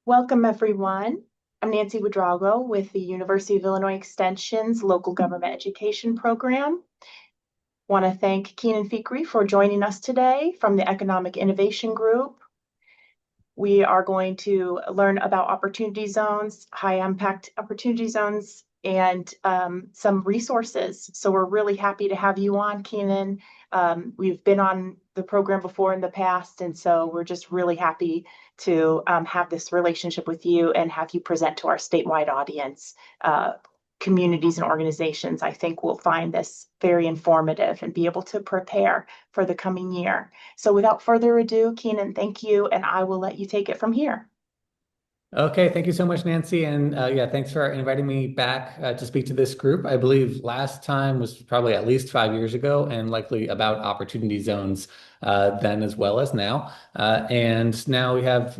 Welcome, everyone. I'm Nancy Ouedraogo with the University of Illinois Extension's Local Government Education Program. Want to thank Keenan Fikri for joining us today from the Economic Innovation Group. We are going to learn about opportunity zones, high impact opportunity zones, and some resources. So we're really happy to have you on, Keenan. We've been on the program before in the past, and so we're just really happy to have this relationship with you and have you present to our statewide audience. Communities and organizations, I think, will find this very informative and be able to prepare for the coming year. So without further ado, Keenan, thank you, and I will let you take it from here. Okay, thank you so much, Nancy. And yeah, thanks for inviting me back to speak to this group. I believe last time was probably at least 5 years ago and likely about opportunity zones then as well as now. And now we have,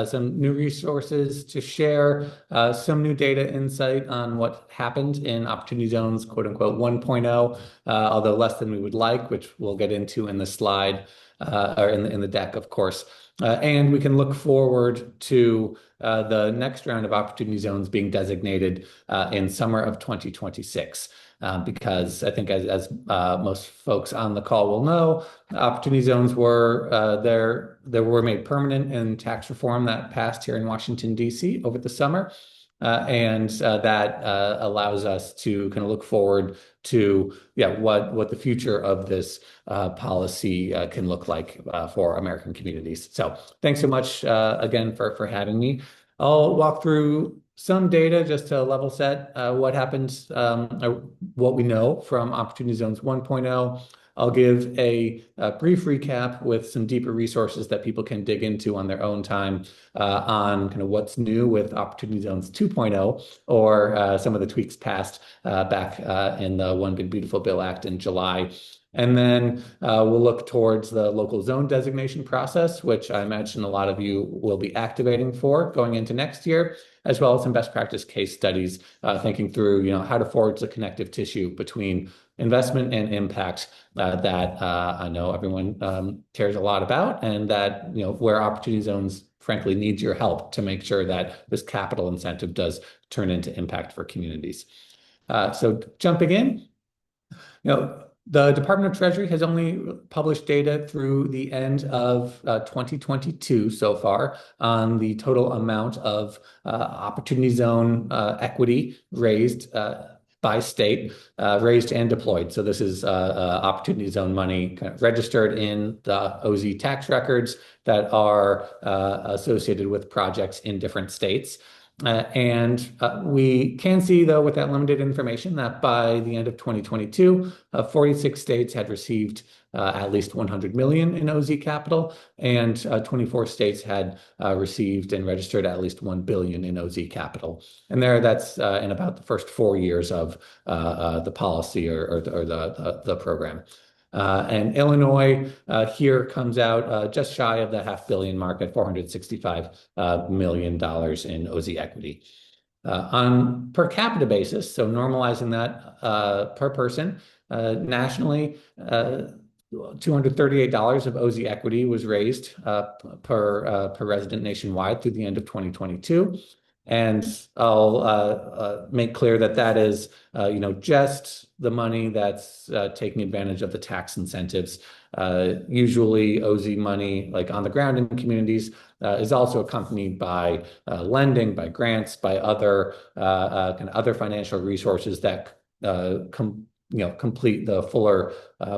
some new resources to share, some new data insight on what happened in opportunity zones, quote unquote 1.0, although less than we would like, which we'll get into in the slide or in the deck, of course. And we can look forward to the next round of opportunity zones being designated in summer of 2026. Because I think as most folks on the call will know, opportunity zones were made permanent in tax reform that passed here in Washington, D.C. over the summer. And that allows us to kind of look forward to what the future of this policy can look like for American communities. So thanks so much again for having me. I'll walk through some data just to level set what happens, or what we know from Opportunity Zones 1.0. I'll give a brief recap with some deeper resources that people can dig into on their own time on kind of what's new with Opportunity Zones 2.0 or some of the tweaks passed back in the One Big Beautiful Bill Act in July. And then we'll look towards the local zone designation process, which I imagine a lot of you will be activating for going into next year, as well as some best practice case studies, thinking through, how to forge the connective tissue between investment and impact that I know everyone cares a lot about, and that, where opportunity zones frankly needs your help to make sure that this capital incentive does turn into impact for communities. So jumping in, the Department of Treasury has only published data through the end of 2022 so far on the total amount of opportunity zone equity raised by state, raised and deployed. So this is opportunity zone money kind of registered in the OZ tax records that are associated with projects in different states. And we can see, though, with that limited information, that by the end of 2022, 46 states had received at least 100 million in OZ capital, and 24 states had received and registered at least 1 billion in OZ capital. And that's in about the first 4 years of the policy or the program. And Illinois here comes out just shy of the $500 million mark at $465 million in OZ equity. On per capita basis, so normalizing that per person, nationally, $238 of OZ equity was raised per resident nationwide through the end of 2022. And I'll make clear that is, just the money that's taking advantage of the tax incentives. Usually OZ money, like on the ground in communities, is also accompanied by lending, by grants, by other kind of other financial resources that complete the fuller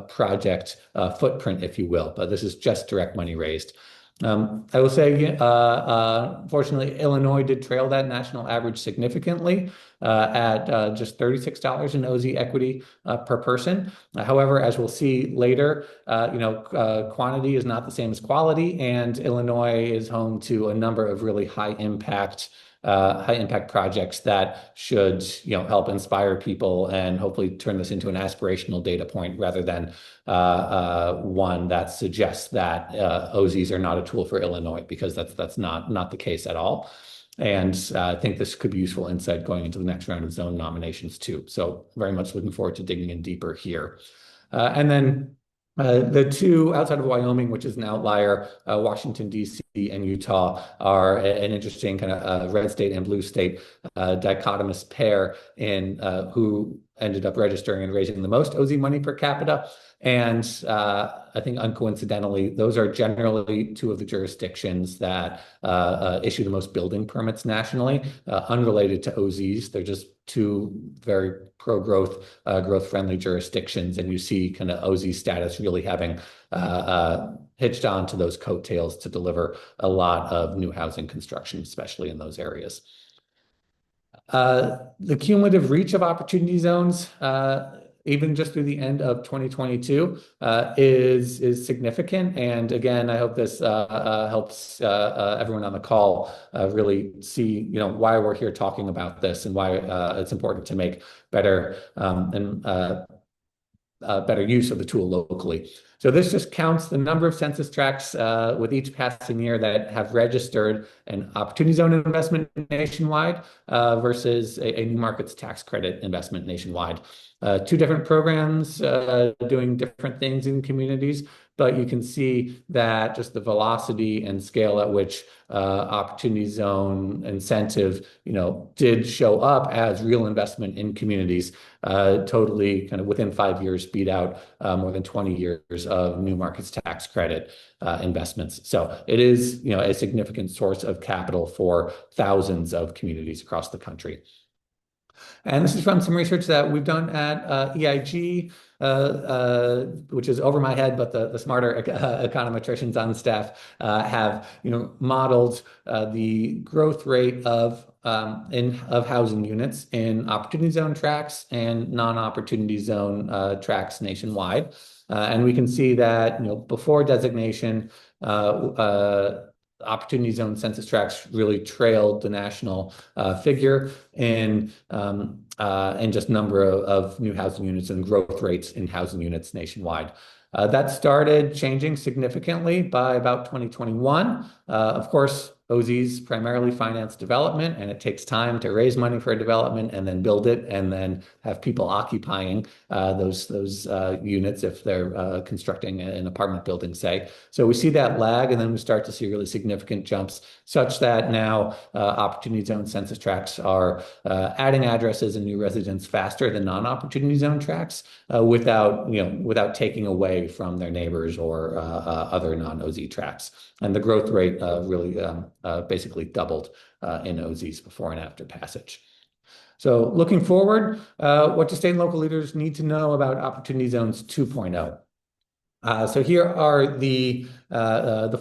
project footprint, if you will. But this is just direct money raised. I will say, fortunately, Illinois did trail that national average significantly at just $36 in OZ equity per person. However, as we'll see later, quantity is not the same as quality, and Illinois is home to a number of really high impact projects that should, help inspire people and hopefully turn this into an aspirational data point rather than one that suggests that OZs are not a tool for Illinois, because that's not the case at all. And I think this could be useful insight going into the next round of zone nominations too. So very much looking forward to digging in deeper here. And then The two outside of Wyoming, which is an outlier, Washington, D.C. and Utah, are an interesting kind of red state and blue state dichotomous pair in who ended up registering and raising the most OZ money per capita. And I think uncoincidentally, those are generally two of the jurisdictions that issue the most building permits nationally, unrelated to OZs. They're just two very pro-growth, growth-friendly jurisdictions, and you see kind of OZ status really having hitched on to those coattails to deliver a lot of new housing construction, especially in those areas. The cumulative reach of opportunity zones, even just through the end of 2022, is significant. And again, I hope this helps everyone on the call really see, why we're here talking about this and why it's important to make better better use of the tool locally. So this just counts the number of census tracts with each passing year that have registered an opportunity zone investment nationwide versus a new markets tax credit investment nationwide. Two different programs doing different things in communities, but you can see that just the velocity and scale at which opportunity zone incentive, did show up as real investment in communities, totally kind of within 5 years beat out more than 20 years of new markets tax credit investments. So it is, a significant source of capital for thousands of communities across the country. And this is from some research that we've done at EIG, which is over my head, but the smarter econometricians on staff have modeled the growth rate of housing units in opportunity zone tracts and non-opportunity zone tracts nationwide. And we can see that before designation, opportunity zone census tracts really trailed the national figure in just number of new housing units and growth rates in housing units nationwide. That started changing significantly by about 2021. Of course, OZs primarily finance development, and it takes time to raise money for a development and then build it and then have people occupying those units if they're constructing an apartment building, say. So we see that lag, and then we start to see really significant jumps such that now opportunity zone census tracts are adding addresses and new residents faster than non-opportunity zone tracts without taking away from their neighbors or other non-OZ tracts. And the growth rate really basically doubled in OZs before and after passage. So looking forward, what do state and local leaders need to know about Opportunity Zones 2.0? So here are the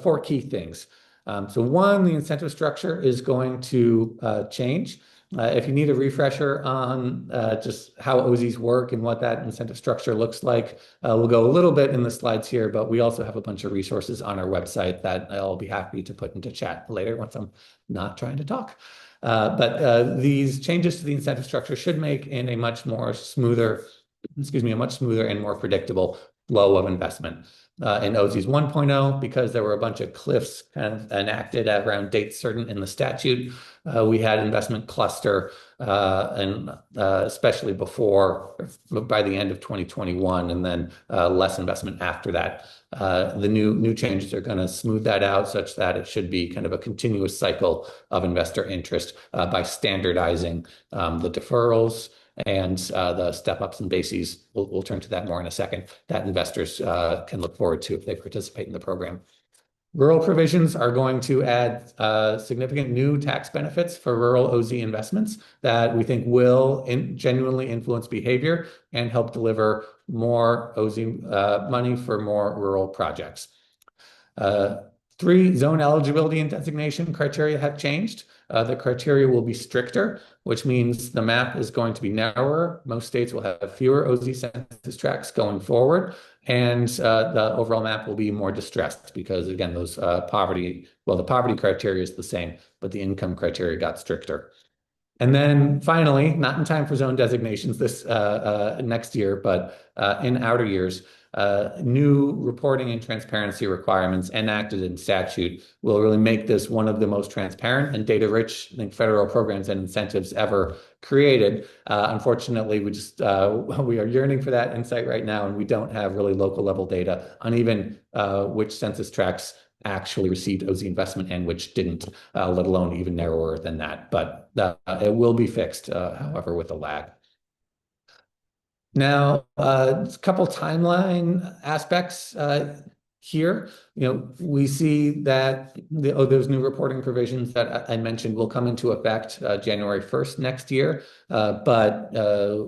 four key things. So one, the incentive structure is going to change. If you need a refresher on just how OZs work and what that incentive structure looks like, we'll go a little bit in the slides here, but we also have a bunch of resources on our website that I'll be happy to put into chat later once I'm not trying to talk. But these changes to the incentive structure should make in a much smoother and more predictable flow of investment. In OZs 1.0, because there were a bunch of cliffs kind of enacted around dates certain in the statute, we had investment cluster, and especially by the end of 2021, and then less investment after that. The new changes are going to smooth that out such that it should be kind of a continuous cycle of investor interest by standardizing the deferrals and the step-ups and bases. We'll turn to that more in a second, that investors can look forward to if they participate in the program. Rural provisions are going to add significant new tax benefits for rural OZ investments that we think will genuinely influence behavior and help deliver more OZ money for more rural projects. 3, zone eligibility and designation criteria have changed. The criteria will be stricter, which means the map is going to be narrower. Most states will have fewer OZ census tracts going forward, and the overall map will be more distressed because, again, the poverty criteria is the same, but the income criteria got stricter. And then finally, not in time for zone designations this next year, but in outer years, new reporting and transparency requirements enacted in statute will really make this one of the most transparent and data-rich, I think, federal programs and incentives ever created. Unfortunately, we are yearning for that insight right now, and we don't have really local level data on even which census tracts actually received OZ investment and which didn't, let alone even narrower than that. But it will be fixed, however, with a lag. Now, a couple timeline aspects here. We see that those new reporting provisions that I mentioned will come into effect January 1st next year, but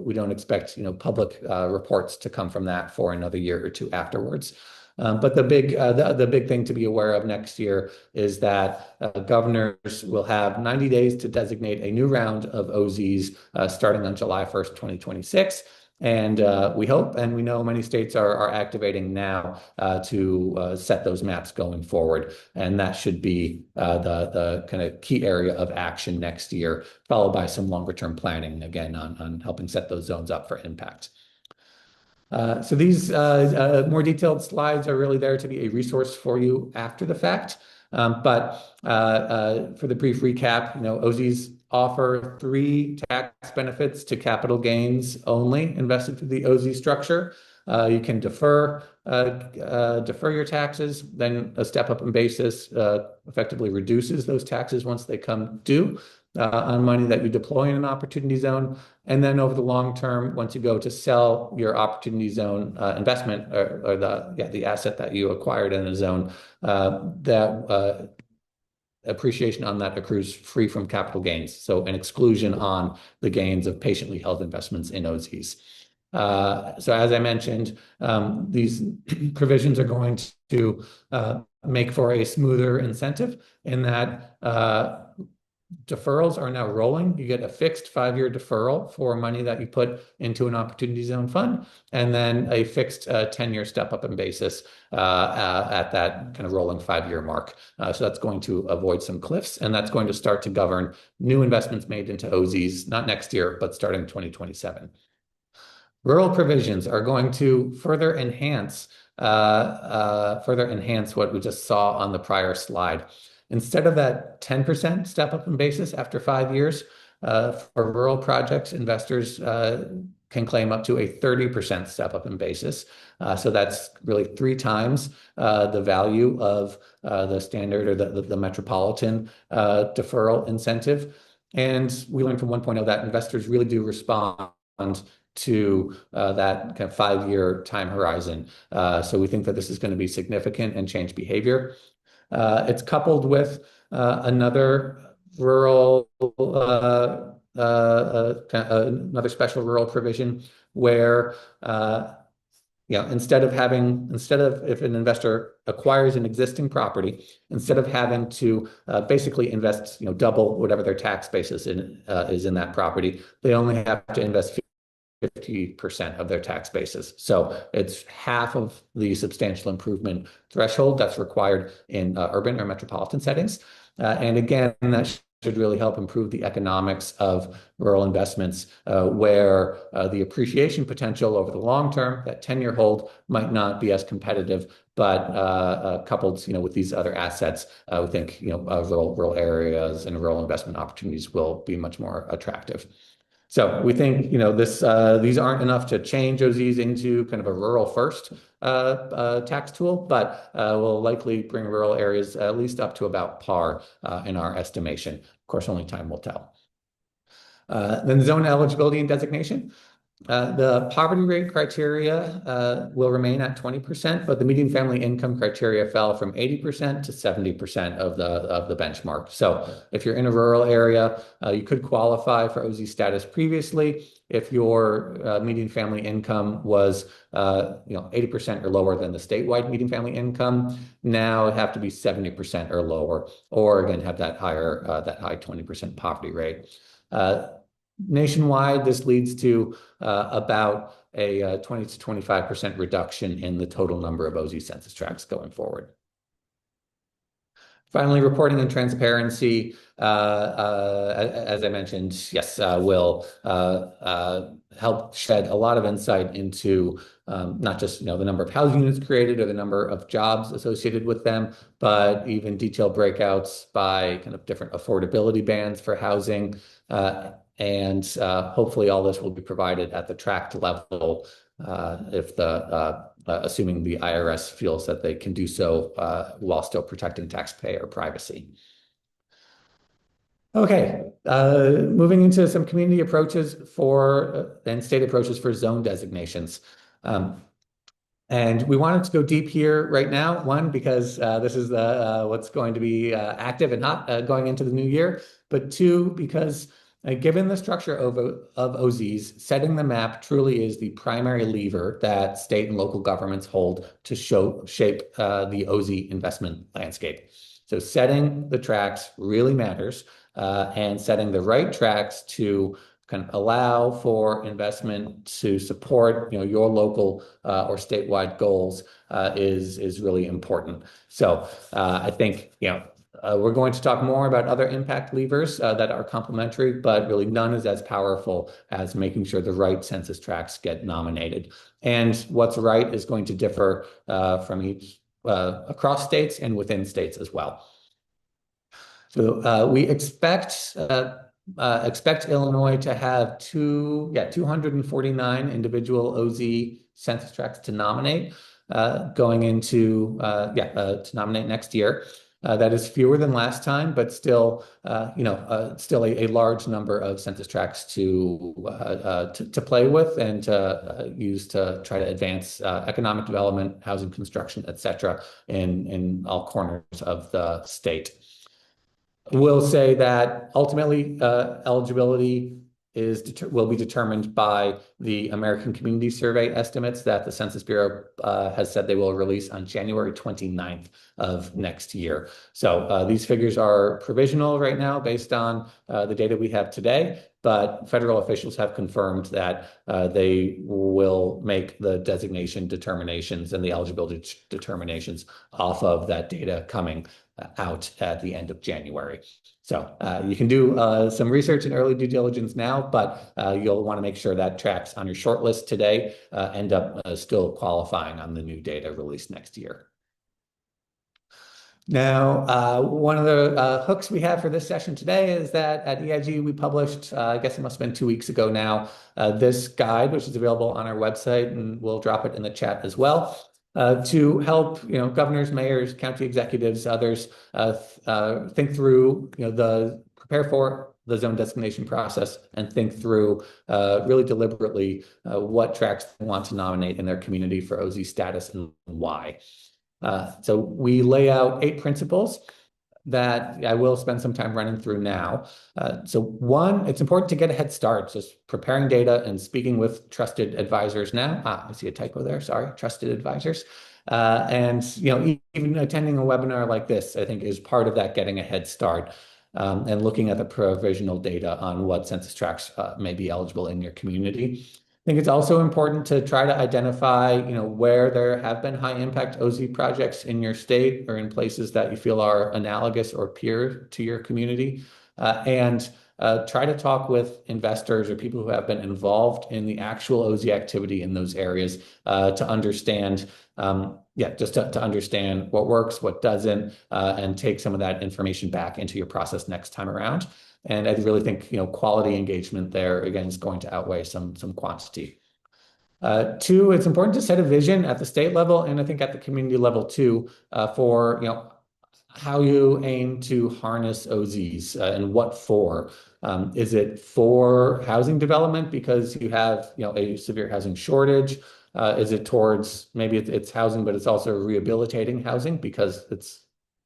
we don't expect public reports to come from that for another year or two afterwards. But the big thing to be aware of next year is that governors will have 90 days to designate a new round of OZs starting on July 1st, 2026. And we hope, and we know many states are activating now to set those maps going forward. And that should be the kind of key area of action next year, followed by some longer term planning, again, on helping set those zones up for impact. So these more detailed slides are really there to be a resource for you after the fact. But for the brief recap, OZs offer 3 tax benefits to capital gains only invested through the OZ structure. You can defer your taxes, then a step up in basis effectively reduces those taxes once they come due on money that you deploy in an opportunity zone. And then over the long term, once you go to sell your opportunity zone investment or the asset that you acquired in a zone, that appreciation on that accrues free from capital gains. So an exclusion on the gains of patiently held investments in OZs. So as I mentioned, these provisions are going to make for a smoother incentive in that deferrals are now rolling. You get a fixed 5-year deferral for money that you put into an opportunity zone fund, and then a fixed 10-year step up in basis at that kind of rolling 5-year mark. So that's going to avoid some cliffs, and that's going to start to govern new investments made into OZs, not next year, but starting 2027. Rural provisions are going to further enhance what we just saw on the prior slide. Instead of that 10% step up in basis after 5 years, for rural projects, investors can claim up to a 30% step up in basis. So that's really 3 times the value of the standard or the metropolitan deferral incentive. And we learned from 1.0 that investors really do respond to that kind of 5-year time horizon. So we think that this is going to be significant and change behavior. It's coupled with another another special rural provision where instead of if an investor acquires an existing property, instead of having to basically invest double whatever their tax basis is in that property, they only have to invest 50% of their tax basis. So it's half of the substantial improvement threshold that's required in urban or metropolitan settings. And again, that should really help improve the economics of rural investments where the appreciation potential over the long term, that 10-year hold, might not be as competitive, but coupled with these other assets, we think rural areas and rural investment opportunities will be much more attractive. So we think these aren't enough to change OZs into kind of a rural first tax tool, but will likely bring rural areas at least up to about par in our estimation. Of course, only time will tell. Then zone eligibility and designation. The poverty rate criteria will remain at 20%, but the median family income criteria fell from 80% to 70% of the benchmark. So if you're in a rural area, you could qualify for OZ status previously if your median family income was 80% or lower than the statewide median family income. Now it have to be 70% or lower, or again have that high 20% poverty rate. Nationwide, this leads to about a 20 to 25% reduction in the total number of OZ census tracts going forward. Finally, reporting and transparency, as I mentioned, yes, will help shed a lot of insight into not just the number of housing units created or the number of jobs associated with them, but even detailed breakouts by kind of different affordability bands for housing. And hopefully all this will be provided at the tract level if assuming the IRS feels that they can do so while still protecting taxpayer privacy. Okay, moving into some community approaches and state approaches for zone designations. And we wanted to go deep here right now, one, because this is what's going to be active and hot going into the new year, but two, because given the structure of OZs, setting the map truly is the primary lever that state and local governments hold to shape the OZ investment landscape. So setting the tracts really matters, and setting the right tracts to kind of allow for investment to support your local or statewide goals is really important. So I think we're going to talk more about other impact levers that are complementary, but really none is as powerful as making sure the right census tracts get nominated. And what's right is going to differ from each across states and within states as well. So we expect Illinois to have 249 individual OZ census tracts to nominate going into to nominate next year. That is fewer than last time, but still, still a large number of census tracts to play with and to use to try to advance economic development, housing construction, et cetera, in all corners of the state. We'll say that ultimately eligibility will be determined by the American Community Survey estimates that the Census Bureau has said they will release on January 29th of next year. So these figures are provisional right now based on the data we have today, but federal officials have confirmed that they will make the designation determinations and the eligibility determinations off of that data coming out at the end of January. So you can do some research and early due diligence now, but you'll want to make sure that tracks on your shortlist today end up still qualifying on the new data released next year. Now, one of the hooks we have for this session today is that at EIG we published, I guess it must have been 2 weeks ago now, this guide, which is available on our website, and we'll drop it in the chat as well. To help governors, mayors, county executives, others think through prepare for the zone designation process and think through really deliberately what tracts they want to nominate in their community for OZ status and why. So we lay out 8 principles that I will spend some time running through now. So one, it's important to get a head start, just preparing data and speaking with trusted advisors now. I see a typo there, sorry, trusted advisors. And even attending a webinar like this, I think is part of that getting a head start and looking at the provisional data on what census tracts may be eligible in your community. I think it's also important to try to identify, where there have been high impact OZ projects in your state or in places that you feel are analogous or peer to your community, and try to talk with investors or people who have been involved in the actual OZ activity in those areas to understand, to understand what works, what doesn't, and take some of that information back into your process next time around. And I really think, quality engagement there, again, is going to outweigh some quantity. 2, it's important to set a vision at the state level and I think at the community level too, for, how you aim to harness OZs and what for. Is it for housing development because you have, a severe housing shortage? Is it towards, maybe it's housing, but it's also rehabilitating housing because it's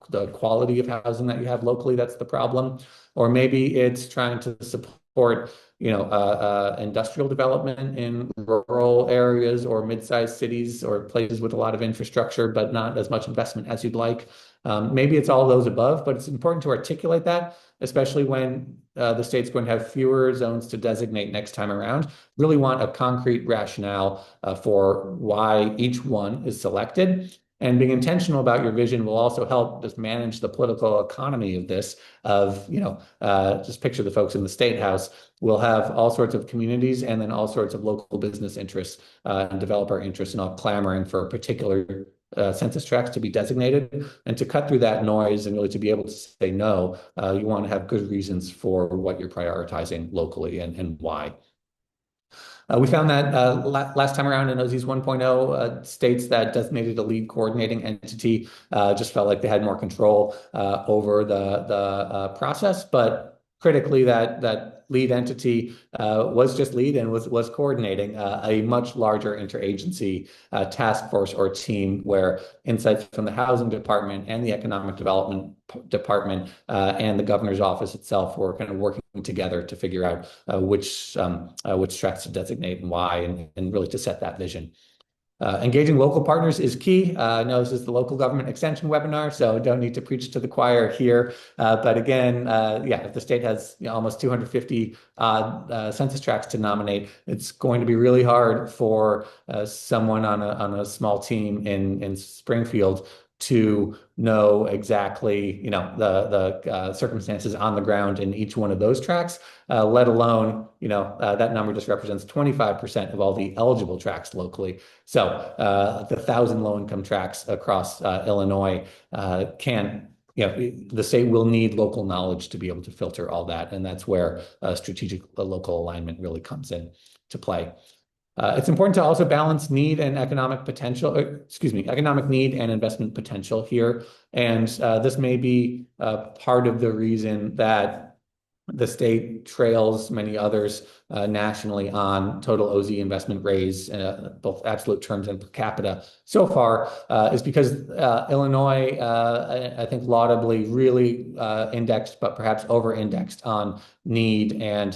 the quality of housing that you have locally that's the problem? Or maybe it's trying to support, industrial development in rural areas or mid-sized cities or places with a lot of infrastructure, but not as much investment as you'd like. Maybe it's all those above, but it's important to articulate that, especially when the state's going to have fewer zones to designate next time around. Really want a concrete rationale for why each one is selected. And being intentional about your vision will also help just manage the political economy of this, just picture the folks in the State House. We'll have all sorts of communities and then all sorts of local business interests and developer interests and all clamoring for particular census tracts to be designated. And to cut through that noise and really to be able to say no, you want to have good reasons for what you're prioritizing locally and why. We found that last time around in OZs 1.0, states that designated a lead coordinating entity just felt like they had more control over the process, but critically, that lead entity was just lead and was coordinating a much larger interagency task force or team where insights from the housing department and the economic development department and the governor's office itself were kind of working together to figure out which tracts to designate and why, and really to set that vision. Engaging local partners is key. I know this is the local government extension webinar, so don't need to preach to the choir here. But again, if the state has almost 250 census tracts to nominate, it's going to be really hard for someone on a small team in Springfield to know exactly, the circumstances on the ground in each one of those tracts, let alone, that number just represents 25% of all the eligible tracts locally. So the 1,000 low-income tracts across Illinois the state will need local knowledge to be able to filter all that. And that's where strategic local alignment really comes in to play. It's important to also balance need and economic potential, economic need and investment potential here. And this may be part of the reason that the state trails many others nationally on total OZ investment raise, both absolute terms and per capita so far, is because Illinois, I think laudably, really indexed, but perhaps over-indexed on need and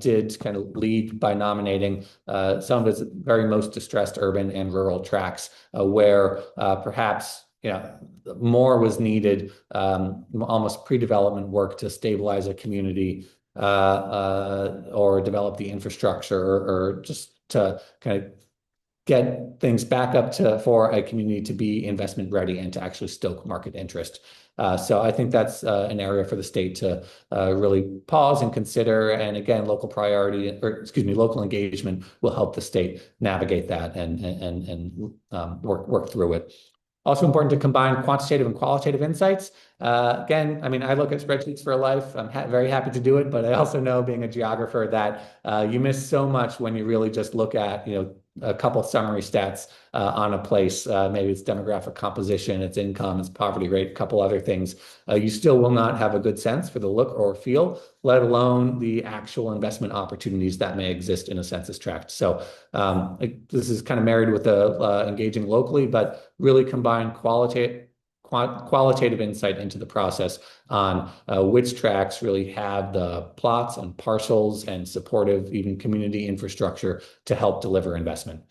did kind of lead by nominating some of its very most distressed urban and rural tracts where perhaps more was needed, almost pre-development work to stabilize a community or develop the infrastructure or just to kind of get things back up for a community to be investment ready and to actually stoke market interest. So I think that's an area for the state to really pause and consider. And again, local engagement will help the state navigate that and work through it. Also important to combine quantitative and qualitative insights. Again, I mean, I look at spreadsheets for life. I'm very happy to do it, but I also know, being a geographer, that you miss so much when you really just look at, a couple summary stats on a place. Maybe it's demographic composition, its income, its poverty rate, a couple other things. You still will not have a good sense for the look or feel, let alone the actual investment opportunities that may exist in a census tract. So this is kind of married with the engaging locally, but really combine qualitative insight into the process on which tracts really have the plots and parcels and supportive, even community infrastructure to help deliver investment.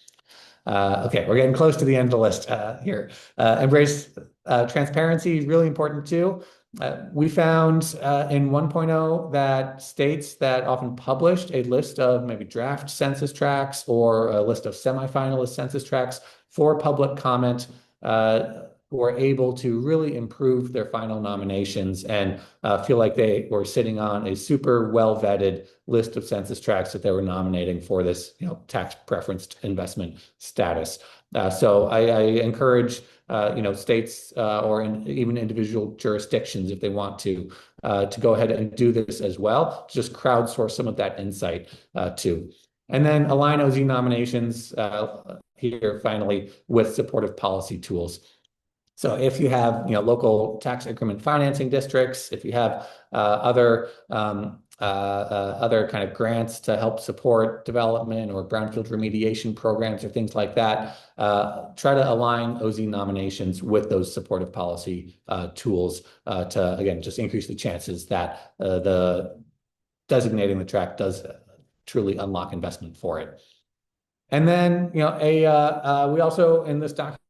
Okay, we're getting close to the end of the list here. Embrace transparency, really important too. We found in 1.0 that states that often published a list of maybe draft census tracts or a list of semifinalist census tracts for public comment were able to really improve their final nominations and feel like they were sitting on a super well-vetted list of census tracts that they were nominating for this, tax preferenced investment status. So I encourage, states or even individual jurisdictions, if they want to go ahead and do this as well, just crowdsource some of that insight too. And then align OZ nominations here finally with supportive policy tools. So if you have, local tax increment financing districts, if you have other kind of grants to help support development or brownfield remediation programs or things like that, try to align OZ nominations with those supportive policy tools to, again, just increase the chances that the designating the tract does truly unlock investment for it. And then, we also in this document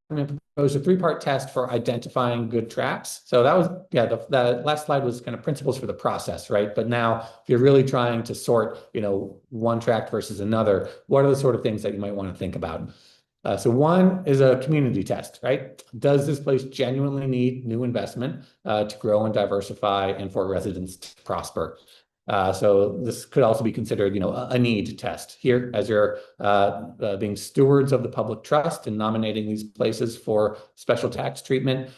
proposed a three-part test for identifying good tracts. So that was, the last slide was kind of principles for the process, right? But now if you're really trying to sort, one tract versus another, what are the sort of things that you might want to think about? So one is a community test, right? Does this place genuinely need new investment to grow and diversify and for residents to prosper? So this could also be considered, a need test here as you're being stewards of the public trust and nominating these places for special tax treatment.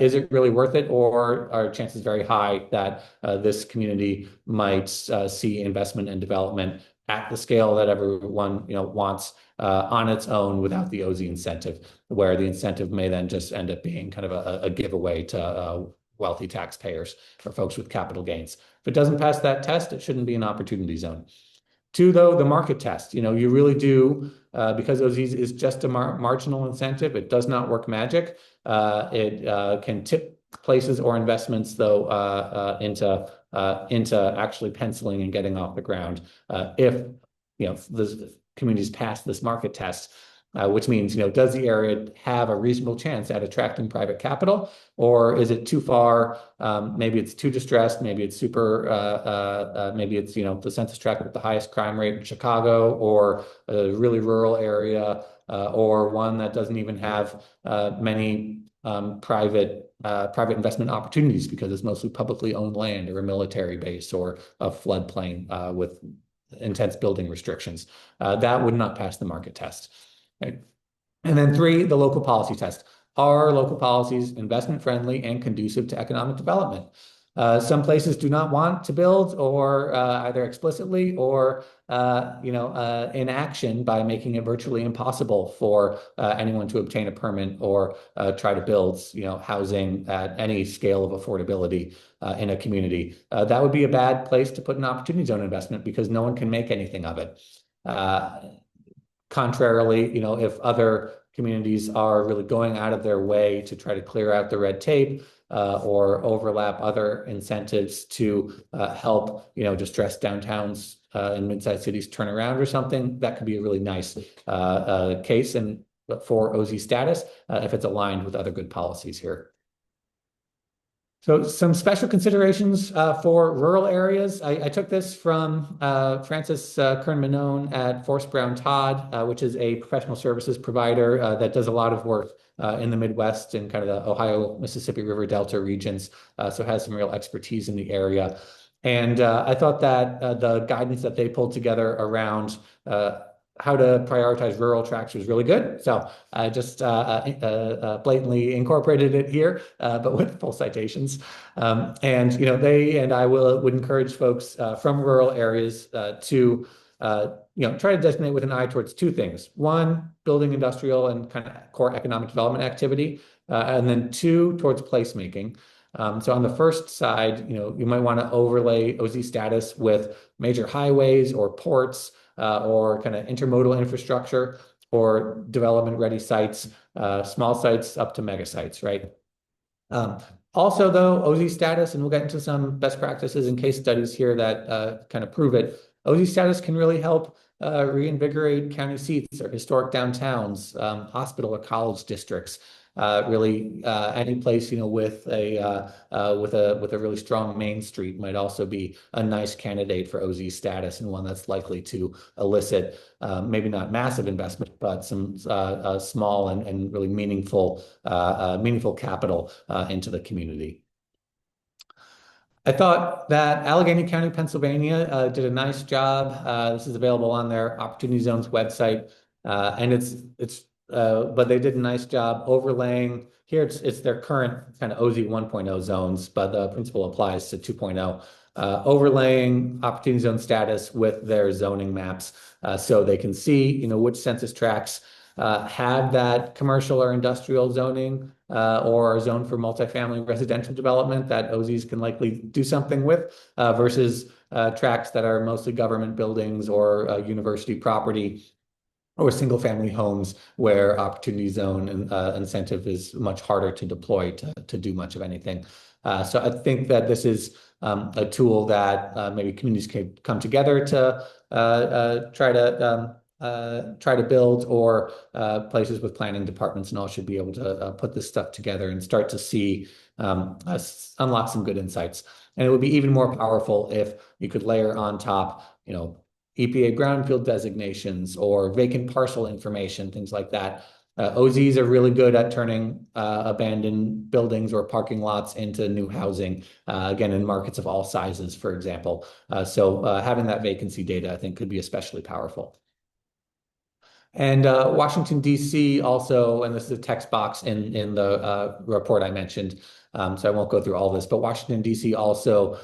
Is it really worth it, or are chances very high that this community might see investment and development at the scale that everyone wants on its own without the OZ incentive, where the incentive may then just end up being kind of a giveaway to wealthy taxpayers or folks with capital gains. If it doesn't pass that test, it shouldn't be an opportunity zone. Two, though, the market test. You really do, because OZs is just a marginal incentive. It does not work magic. It can tip places or investments, though, into actually penciling and getting off the ground if the communities pass this market test. Which means, does the area have a reasonable chance at attracting private capital, or is it too far? Maybe it's too distressed. Maybe it's maybe it's, the census tract with the highest crime rate in Chicago, or a really rural area, or one that doesn't even have many private investment opportunities because it's mostly publicly owned land or a military base or a floodplain with intense building restrictions. That would not pass the market test. Right. And then three, the local policy test. Are local policies investment friendly and conducive to economic development? Some places do not want to build, or either explicitly or in action by making it virtually impossible for anyone to obtain a permit or try to build housing at any scale of affordability in a community. That would be a bad place to put an opportunity zone investment because no one can make anything of it. Contrarily, if other communities are really going out of their way to try to clear out the red tape or overlap other incentives to help, distressed downtowns in mid-sized cities turn around or something, that could be a really nice case and for OZ status if it's aligned with other good policies here. So some special considerations for rural areas. I took this from Francis Kern-Manone at Force Brown Todd, which is a professional services provider that does a lot of work in the Midwest and kind of the Ohio, Mississippi River Delta regions, so has some real expertise in the area. And I thought that the guidance that they pulled together around how to prioritize rural tracts was really good. So I just blatantly incorporated it here, but with full citations. And they and I would encourage folks from rural areas to try to designate with an eye towards two things. One, building industrial and kind of core economic development activity, and then two, towards placemaking. So on the first side, you might want to overlay OZ status with major highways or ports, or kind of intermodal infrastructure or development-ready sites, small sites up to mega sites, right? Also, though, OZ status, and we'll get into some best practices and case studies here that kind of prove it, OZ status can really help reinvigorate county seats or historic downtowns, hospital or college districts. Really, any place with a really strong main street might also be a nice candidate for OZ status, and one that's likely to elicit maybe not massive investment, but some small and really meaningful capital into the community. I thought that Allegheny County, Pennsylvania, did a nice job. This is available on their Opportunity Zones website, and but they did a nice job overlaying. Here it's their current kind of OZ 1.0 zones, but the principle applies to 2.0. Overlaying Opportunity Zone status with their zoning maps, so they can see which census tracts have that commercial or industrial zoning or zone for multifamily residential development that OZs can likely do something with versus tracts that are mostly government buildings or university property or single family homes where opportunity zone and incentive is much harder to deploy to do much of anything. So I think that this is a tool that maybe communities can come together to try to build, or places with planning departments and all should be able to put this stuff together and start to see unlock some good insights. And it would be even more powerful if you could layer on top, EPA brownfield designations or vacant parcel information, things like that. OZs are really good at turning abandoned buildings or parking lots into new housing, again, in markets of all sizes, for example. So having that vacancy data, I think, could be especially powerful. And Washington, D.C. also, and this is a text box in the report I mentioned, so I won't go through all this, but Washington, D.C. also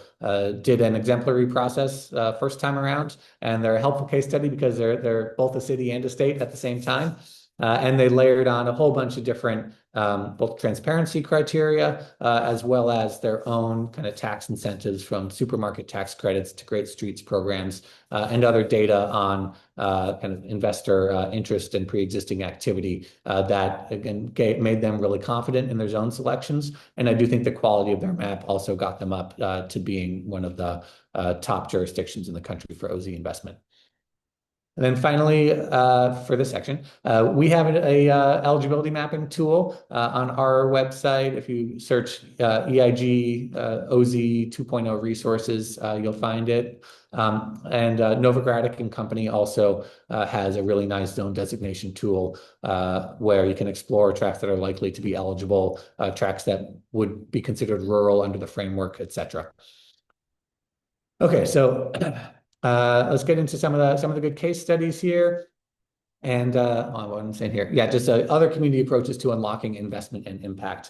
did an exemplary process first time around, and they're a helpful case study because they're both a city and a state at the same time. And they layered on a whole bunch of different both transparency criteria as well as their own kind of tax incentives, from supermarket tax credits to Great Streets programs and other data on kind of investor interest and pre-existing activity that, again, made them really confident in their zone selections. And I do think the quality of their map also got them up to being one of the top jurisdictions in the country for OZ investment. And then finally, for this section, we have a eligibility mapping tool on our website. If you search EIG OZ 2.0 resources, you'll find it. And Novogradac and Company also has a really nice zone designation tool where you can explore tracts that are likely to be eligible, tracts that would be considered rural under the framework, et cetera. Okay, so let's get into some of the good case studies here. And what I'm saying here, yeah, just other community approaches to unlocking investment and impact.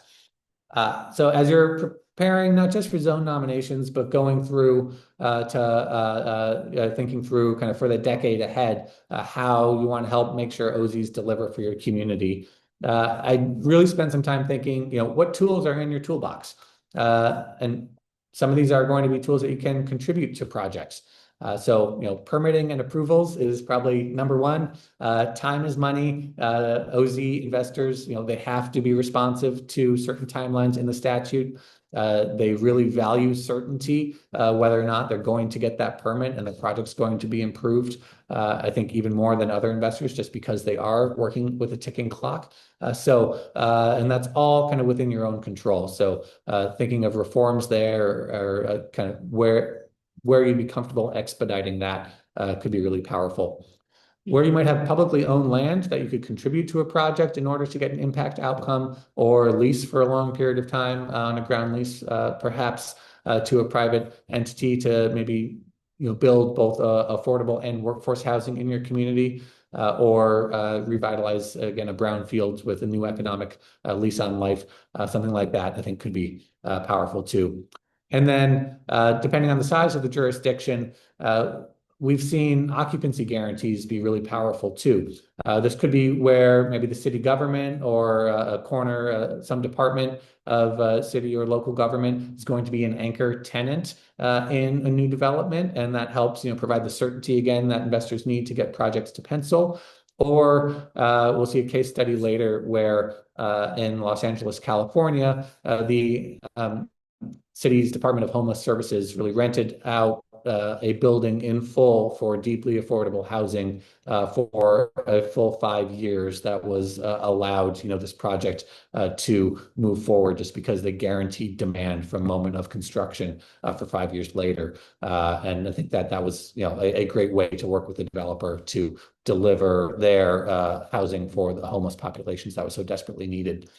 So as you're preparing not just for zone nominations, but going through to thinking through kind of for the decade ahead, how you want to help make sure OZs deliver for your community. I really spent some time thinking, what tools are in your toolbox? And some of these are going to be tools that you can contribute to projects. So, permitting and approvals is probably number one. Time is money. OZ investors, they have to be responsive to certain timelines in the statute. They really value certainty, whether or not they're going to get that permit and the project's going to be improved. I think even more than other investors, just because they are working with a ticking clock. And that's all kind of within your own control. So thinking of reforms there or kind of where you'd be comfortable expediting that could be really powerful. Where you might have publicly owned land that you could contribute to a project in order to get an impact outcome, or lease for a long period of time on a ground lease, perhaps to a private entity to maybe build both affordable and workforce housing in your community, or revitalize, again, a brownfield with a new economic lease on life, something like that, I think could be powerful too. And then depending on the size of the jurisdiction, we've seen occupancy guarantees be really powerful too. This could be where maybe the city government or a corner, some department of city or local government is going to be an anchor tenant in a new development. And that helps, provide the certainty, again, that investors need to get projects to pencil. Or we'll see a case study later where in Los Angeles, California, the city's Department of Homeless Services really rented out a building in full for deeply affordable housing for a full 5 years. That was allowed, this project to move forward just because they guaranteed demand from moment of construction for 5 years later. And I think that was, a great way to work with the developer to deliver their housing for the homeless populations that was so desperately needed.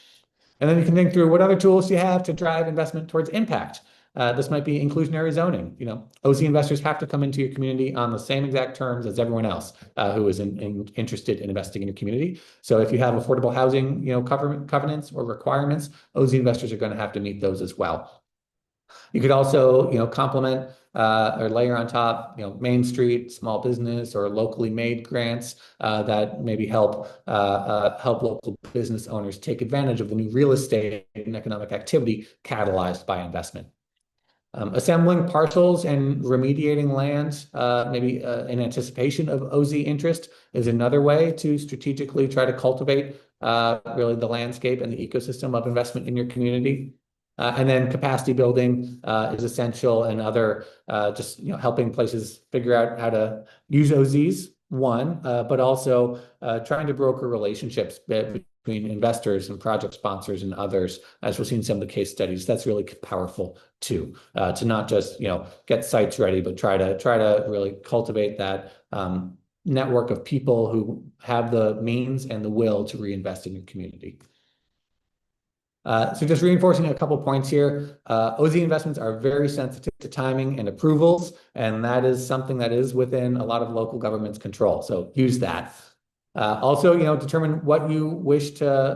And then you can think through what other tools you have to drive investment towards impact. This might be inclusionary zoning. OZ investors have to come into your community on the same exact terms as everyone else who is interested in investing in your community. So if you have affordable housing, covenants or requirements, OZ investors are going to have to meet those as well. You could also, complement or layer on top, Main Street, small business, or locally made grants that maybe help local business owners take advantage of the new real estate and economic activity catalyzed by investment. Assembling parcels and remediating lands, maybe in anticipation of OZ interest, is another way to strategically try to cultivate really the landscape and the ecosystem of investment in your community. And then capacity building is essential, and other just helping places figure out how to use OZs, but also trying to broker relationships between investors and project sponsors and others, as we'll see in some of the case studies. That's really powerful too, to not just get sites ready, but try to really cultivate that network of people who have the means and the will to reinvest in your community. So just reinforcing a couple points here, OZ investments are very sensitive to timing and approvals, and that is something that is within a lot of local government's control. So use that. Also, determine what you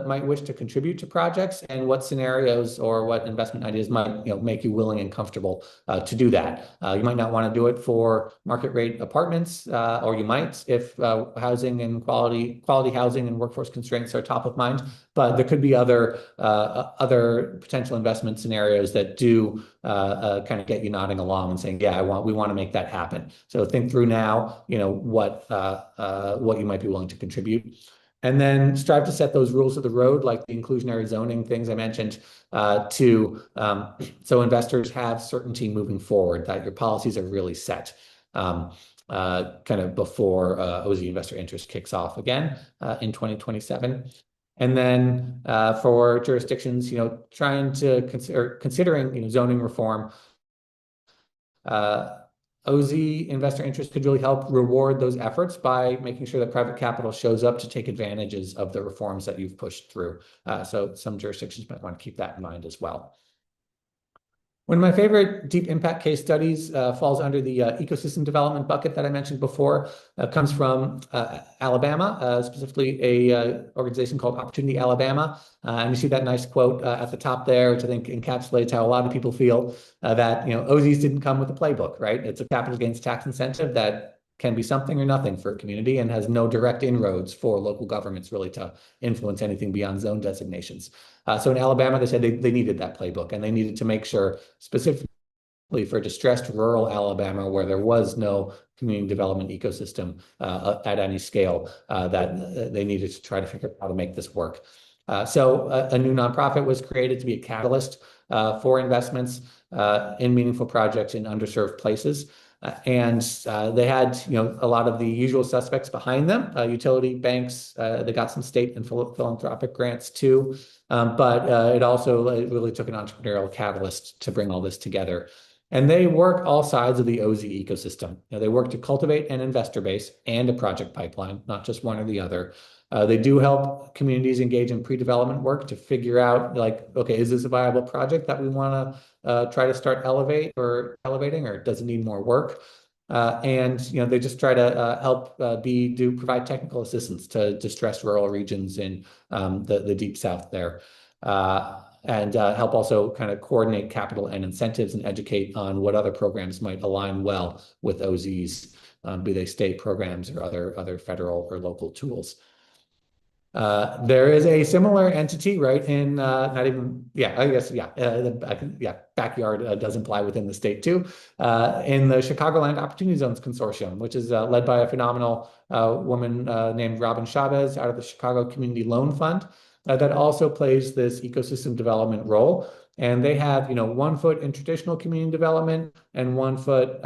might wish to contribute to projects and what scenarios or what investment ideas might make you willing and comfortable to do that. You might not want to do it for market rate apartments, or you might if housing and quality housing and workforce constraints are top of mind. But there could be other potential investment scenarios that do kind of get you nodding along and saying, yeah, we want to make that happen. So think through now, what you might be willing to contribute. And then strive to set those rules of the road, like the inclusionary zoning things I mentioned, so investors have certainty moving forward, that your policies are really set kind of before OZ investor interest kicks off again in 2027. And then for jurisdictions, trying to considering zoning reform, OZ investor interest could really help reward those efforts by making sure that private capital shows up to take advantages of the reforms that you've pushed through. So some jurisdictions might want to keep that in mind as well. One of my favorite deep impact case studies falls under the ecosystem development bucket that I mentioned before. Comes from Alabama, specifically a organization called Opportunity Alabama. And you see that nice quote at the top there, which I think encapsulates how a lot of people feel that OZs didn't come with a playbook, right? It's a capital gains tax incentive that can be something or nothing for a community and has no direct inroads for local governments really to influence anything beyond zone designations. So in Alabama, they said they needed that playbook, and they needed to make sure specifically for distressed rural Alabama, where there was no community development ecosystem at any scale, that they needed to try to figure out how to make this work. So a new nonprofit was created to be a catalyst for investments in meaningful projects in underserved places. And they had, a lot of the usual suspects behind them, utility banks. They got some state and philanthropic grants too. But it also really took an entrepreneurial catalyst to bring all this together. And they work all sides of the OZ ecosystem. They work to cultivate an investor base and a project pipeline, not just one or the other. They do help communities engage in pre-development work to figure out, okay, is this a viable project that we want to try to start elevating, or does it need more work? And they just try to help provide technical assistance to distressed rural regions in the deep south there. And help also kind of coordinate capital and incentives and educate on what other programs might align well with OZs, be they state programs or other federal or local tools. There is a similar entity, right? In not even, yeah, I guess, yeah, backyard does imply within the state too. In the Chicagoland Opportunity Zones Consortium, which is led by a phenomenal woman named Robin Chavez out of the Chicago Community Loan Fund, that also plays this ecosystem development role. And they have, 1 foot in traditional community development and 1 foot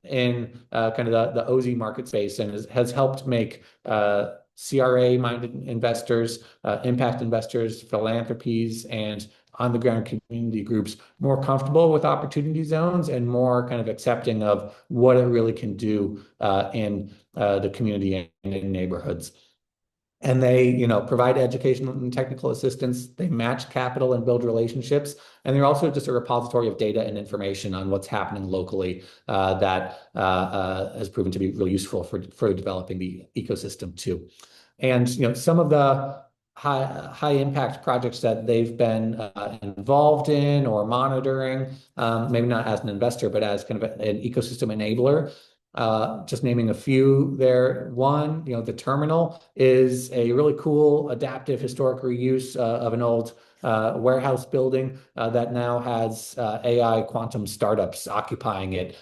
in kind of the OZ market space, and has helped make CRA-minded investors, impact investors, philanthropies, and on-the-ground community groups more comfortable with opportunity zones and more kind of accepting of what it really can do in the community and in neighborhoods. And they, provide educational and technical assistance. They match capital and build relationships. And they're also just a repository of data and information on what's happening locally that has proven to be really useful for developing the ecosystem too. And, some of the high impact projects that they've been involved in or monitoring, maybe not as an investor, but as kind of an ecosystem enabler. Just naming a few there. One, the terminal is a really cool adaptive historic reuse of an old warehouse building that now has AI quantum startups occupying it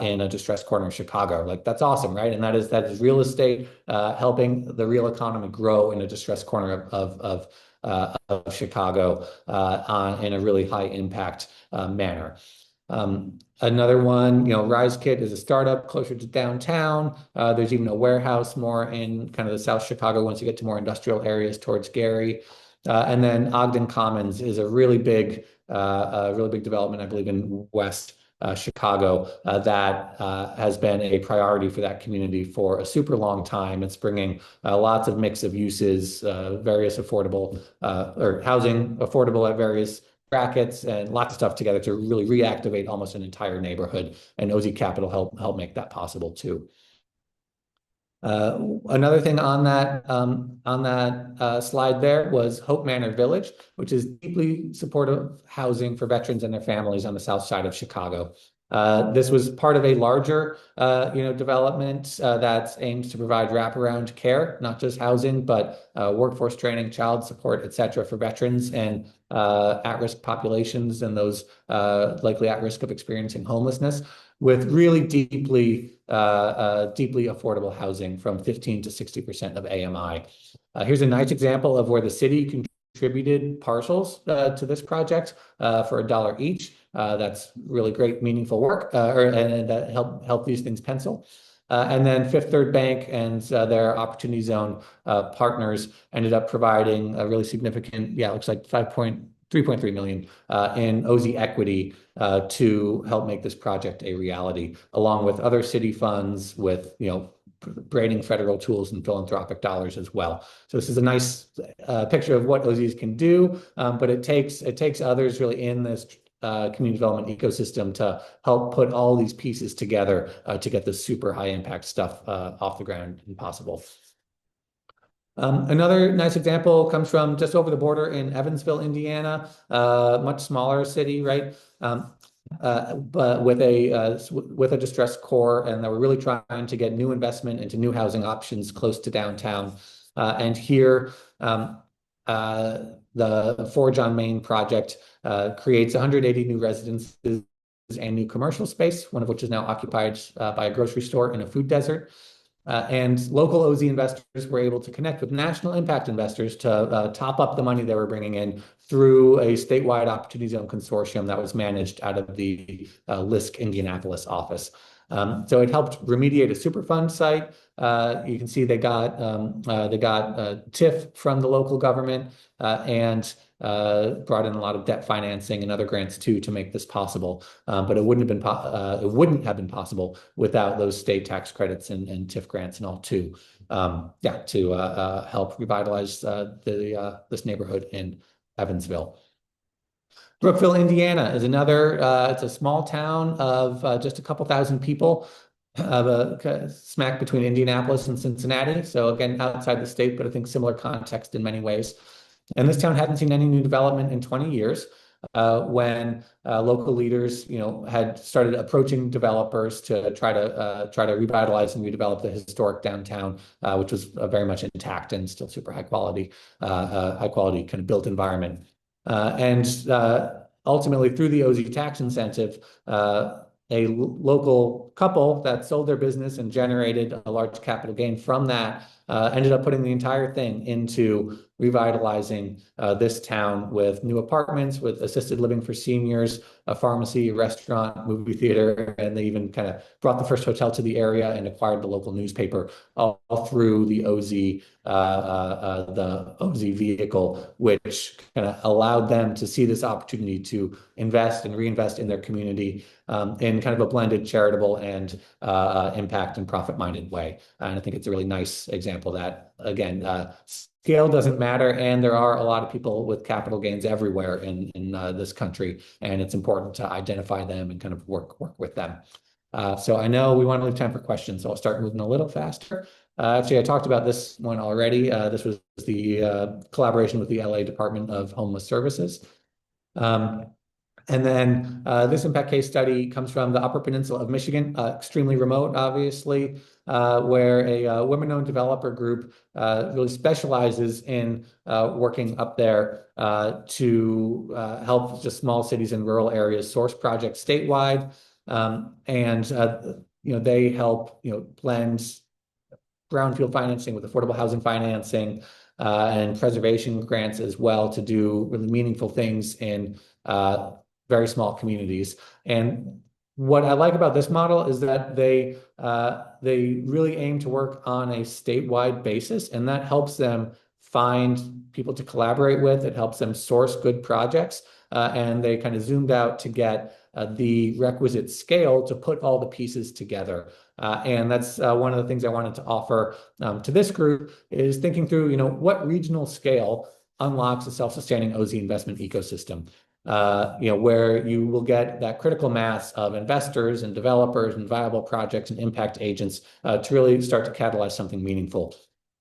in a distressed corner of Chicago. That's awesome, right? And that is real estate helping the real economy grow in a distressed corner of Chicago in a really high impact manner. Another one, Rise Kit is a startup closer to downtown. There's even a warehouse more in kind of the South Chicago once you get to more industrial areas towards Gary. And then Ogden Commons is a really big development, I believe, in West Chicago that has been a priority for that community for a super long time. It's bringing lots of mix of uses, various affordable or housing affordable at various brackets and lots of stuff together to really reactivate almost an entire neighborhood. And OZ Capital help make that possible too. Another thing on that slide there was Hope Manor Village, which is deeply supportive housing for veterans and their families on the south side of Chicago. This was part of a larger, development that aims to provide wraparound care, not just housing, but workforce training, child support, et cetera, for veterans and at-risk populations and those likely at risk of experiencing homelessness, with really deeply affordable housing from 15 to 60% of AMI. Here's a nice example of where the city contributed parcels to this project for $1 each. That's really great, meaningful work, and that help these things pencil. And then Fifth Third Bank and their Opportunity Zone partners ended up providing a really significant, it looks like 3.3 million in OZ equity to help make this project a reality, along with other city funds, with braiding federal tools and philanthropic dollars as well. So this is a nice picture of what OZs can do, but it takes others really in this community development ecosystem to help put all these pieces together to get this super high impact stuff off the ground and possible. Another nice example comes from just over the border in Evansville, Indiana, much smaller city, right? But with a distressed core, and they were really trying to get new investment into new housing options close to downtown. And here, the Forge on Main project creates 180 new residences and new commercial space, one of which is now occupied by a grocery store in a food desert. And local OZ investors were able to connect with national impact investors to top up the money they were bringing in through a statewide Opportunity Zone consortium that was managed out of the LISC Indianapolis office. So it helped remediate a Superfund site. You can see they got TIF from the local government and brought in a lot of debt financing and other grants too to make this possible. But it wouldn't have been possible without those state tax credits and TIF grants and all too. To help revitalize this neighborhood in Evansville. Brookville, Indiana is another, it's a small town of just a couple thousand people, smack between Indianapolis and Cincinnati. So again, outside the state, but I think similar context in many ways. And this town hadn't seen any new development in 20 years when local leaders, had started approaching developers to try to revitalize and redevelop the historic downtown, which was very much intact and still super high quality kind of built environment. And ultimately, through the OZ tax incentive, a local couple that sold their business and generated a large capital gain from that ended up putting the entire thing into revitalizing this town with new apartments, with assisted living for seniors, a pharmacy, a restaurant, movie theater, and they even kind of brought the first hotel to the area and acquired the local newspaper all through the OZ vehicle, which kind of allowed them to see this opportunity to invest and reinvest in their community in kind of a blended charitable and impact and profit-minded way. And I think it's a really nice example that, again, scale doesn't matter, and there are a lot of people with capital gains everywhere in this country, and it's important to identify them and kind of work with them. So I know we want to leave time for questions, so I'll start moving a little faster. Actually, I talked about this one already. This was the collaboration with the LA Department of Homeless Services. And then this impact case study comes from the Upper Peninsula of Michigan, extremely remote, obviously, where a women-owned developer group really specializes in working up there to help just small cities and rural areas source projects statewide. They help blend brownfield financing with affordable housing financing and preservation grants as well to do really meaningful things in very small communities. And what I like about this model is that they really aim to work on a statewide basis, and that helps them find people to collaborate with. It helps them source good projects, and they kind of zoomed out to get the requisite scale to put all the pieces together. And that's one of the things I wanted to offer to this group is thinking through, what regional scale unlocks a self-sustaining OZ investment ecosystem. Where you will get that critical mass of investors and developers and viable projects and impact agents to really start to catalyze something meaningful.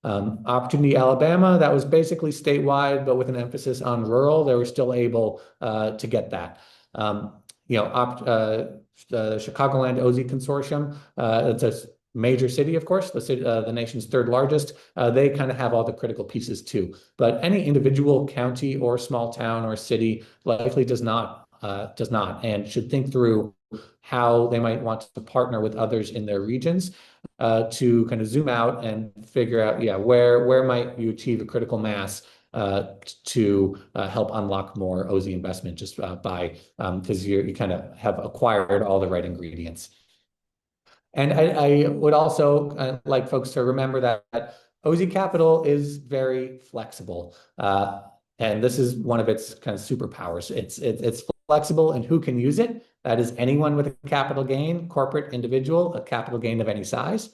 Opportunity Alabama, that was basically statewide, but with an emphasis on rural, they were still able to get that. The Chicagoland OZ Consortium, it's a major city, of course, the nation's third largest. They kind of have all the critical pieces too. But any individual county or small town or city likely does not, and should think through how they might want to partner with others in their regions to kind of zoom out and figure out, where might you achieve a critical mass to help unlock more OZ investment just by because you kind of have acquired all the right ingredients. And I would also like folks to remember that OZ Capital is very flexible. And this is one of its kind of superpowers. It's flexible in who can use it. That is anyone with a capital gain, corporate, individual, a capital gain of any size.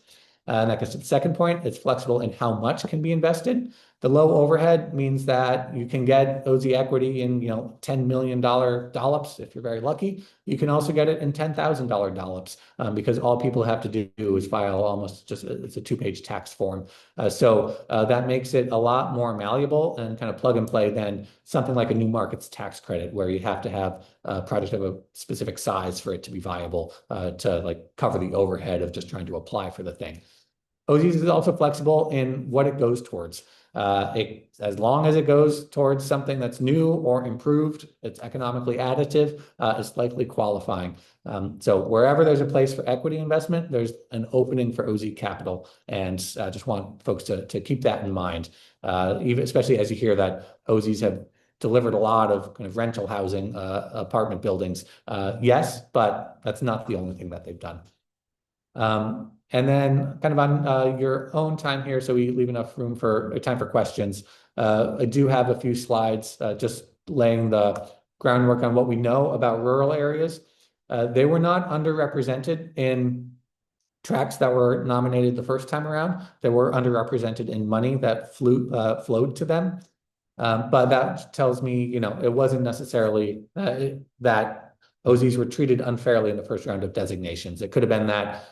And that gets to the second point. It's flexible in how much can be invested. The low overhead means that you can get OZ equity in $10 million dollops if you're very lucky. You can also get it in $10,000 dollops because all people have to do is file almost it's a 2-page tax form. So that makes it a lot more malleable and kind of plug and play than something like a new markets tax credit where you have to have a project of a specific size for it to be viable to like cover the overhead of just trying to apply for the thing. OZ is also flexible in what it goes towards. As long as it goes towards something that's new or improved, it's economically additive, it's likely qualifying. So wherever there's a place for equity investment, there's an opening for OZ capital. And I just want folks to keep that in mind, especially as you hear that OZs have delivered a lot of kind of rental housing, apartment buildings. Yes, but that's not the only thing that they've done. And then kind of on your own time here, so we leave enough room for time for questions. I do have a few slides just laying the groundwork on what we know about rural areas. They were not underrepresented in tracts that were nominated the first time around. They were underrepresented in money that flowed to them. But that tells me, it wasn't necessarily that OZs were treated unfairly in the first round of designations. It could have been that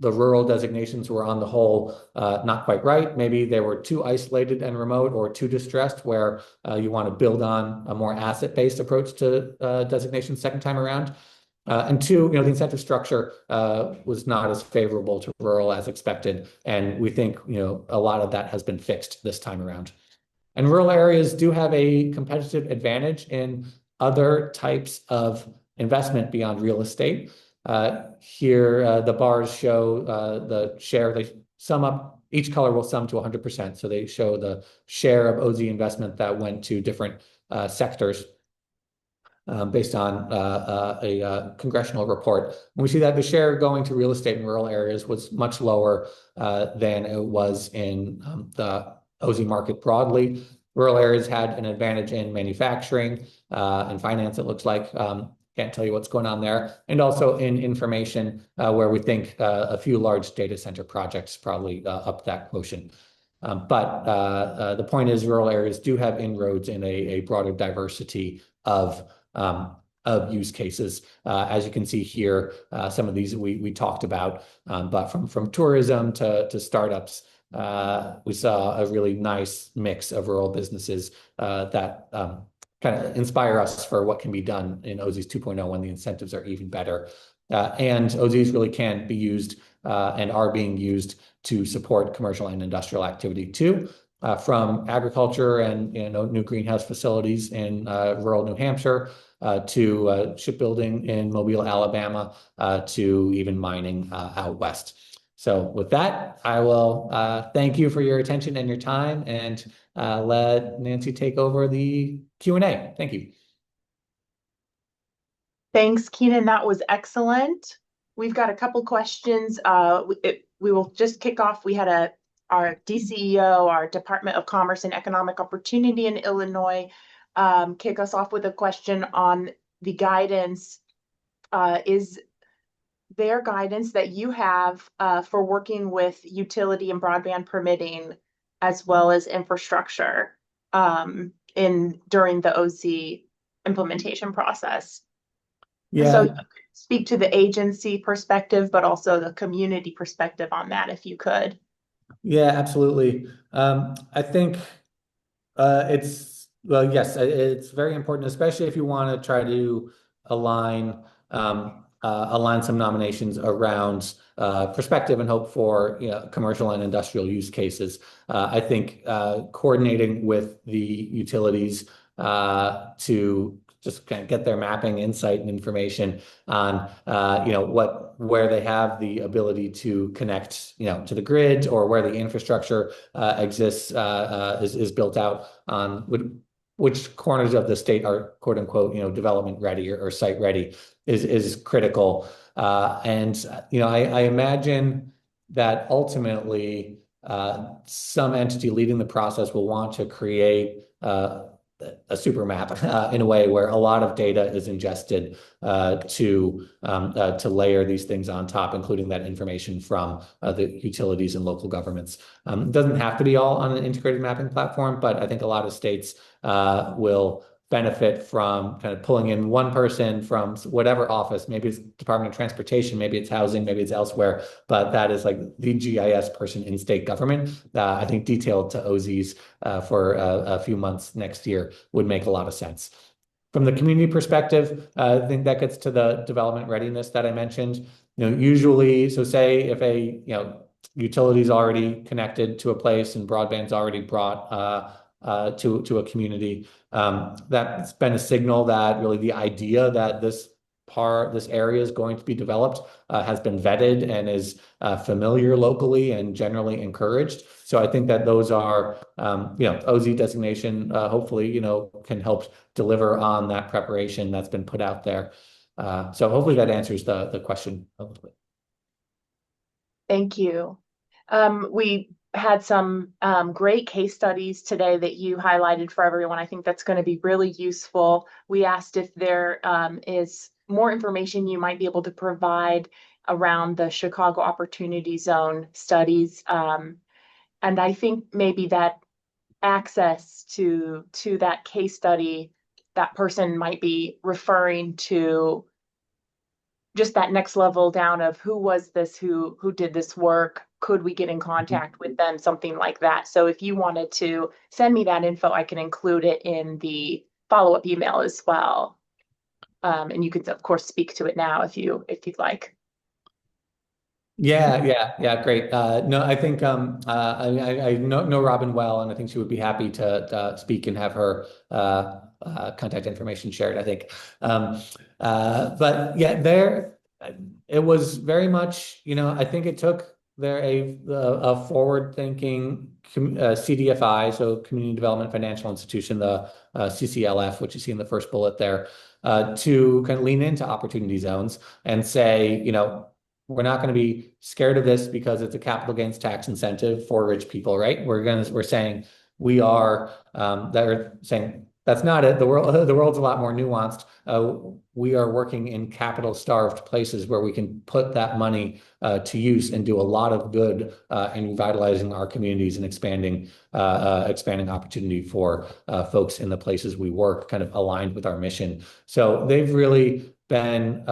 the rural designations were on the whole not quite right. Maybe they were too isolated and remote or too distressed where you want to build on a more asset-based approach to designation second time around. And two, the incentive structure was not as favorable to rural as expected. And we think, a lot of that has been fixed this time around. And rural areas do have a competitive advantage in other types of investment beyond real estate. Here, the bars show the share. They sum up, each color will sum to 100%. So they show the share of OZ investment that went to different sectors based on a congressional report. And we see that the share going to real estate in rural areas was much lower than it was in the OZ market broadly. Rural areas had an advantage in manufacturing and finance, it looks like. Can't tell you what's going on there. And also in information, where we think a few large data center projects probably up that quotient. But the point is rural areas do have inroads in a broader diversity of use cases. As you can see here, some of these we talked about, but from tourism to startups, we saw a really nice mix of rural businesses that kind of inspire us for what can be done in OZs 2.0 when the incentives are even better. And OZs really can be used and are being used to support commercial and industrial activity too, from agriculture and new greenhouse facilities in rural New Hampshire to shipbuilding in Mobile, Alabama, to even mining out west. So with that, I will thank you for your attention and your time and let Nancy take over the Q&A. Thank you. Thanks, Keenan. That was excellent. We've got a couple questions. We will just kick off. We had our DCEO, our Department of Commerce and Economic Opportunity in Illinois, kick us off with a question on the guidance. Is there guidance that you have for working with utility and broadband permitting as well as infrastructure in during the OZ implementation process? So you Yeah, could speak to the agency perspective, but also the community perspective on that, if you could. yeah, absolutely. I think well, yes, it's very important, especially if you want to try to align align some nominations around perspective and hope for commercial and industrial use cases. I think coordinating with the utilities to just kind of get their mapping, insight, and information on where they have the ability to connect to the grid, or where the infrastructure exists is built out on which corners of the state are quote unquote development ready or site ready is critical. And I imagine that ultimately some entity leading the process will want to create a super map in a way where a lot of data is ingested to layer these things on top, including that information from the utilities and local governments. It doesn't have to be all on an integrated mapping platform, but I think a lot of states will benefit from kind of pulling in one person from whatever office. Maybe it's Department of Transportation, maybe it's housing, maybe it's elsewhere, but that is like the GIS person in state government. I think detailed to OZs for a few months next year would make a lot of sense. From the community perspective, I think that gets to the development readiness that I mentioned. Usually, so say if a utility is already connected to a place and broadband's already brought to a community, that's been a signal that really the idea that this area is going to be developed has been vetted and is familiar locally and generally encouraged. So I think that those are, OZ designation, hopefully, can help deliver on that preparation that's been put out there. So hopefully that answers the question a little bit. Thank you. We had some great case studies today that you highlighted for everyone. I think that's going to be really useful. We asked if there is more information you might be able to provide around the Chicago Opportunity Zone studies. And I think maybe that access to that case study, that person might be referring to just that next level down of who was this, who did this work, could we get in contact with them, something like that. So if you wanted to send me that info, I can include it in the follow-up email as well. And you could of course speak to it now if you'd like. Yeah, great. No, I think I know Robin well, and I think she would be happy to speak and have her contact information shared, I think. But yeah, it was very much, I think it took there a forward-thinking CDFI, so Community Development Financial Institution, the CCLF, which you see in the first bullet there, to kind of lean into opportunity zones and say, we're not going to be scared of this because it's a capital gains tax incentive for rich people, right? We're saying they're saying that's not it. The world's a lot more nuanced. We are working in capital starved places where we can put that money to use and do a lot of good in revitalizing our communities and expanding opportunity for folks in the places we work, kind of aligned with our mission. So they've really been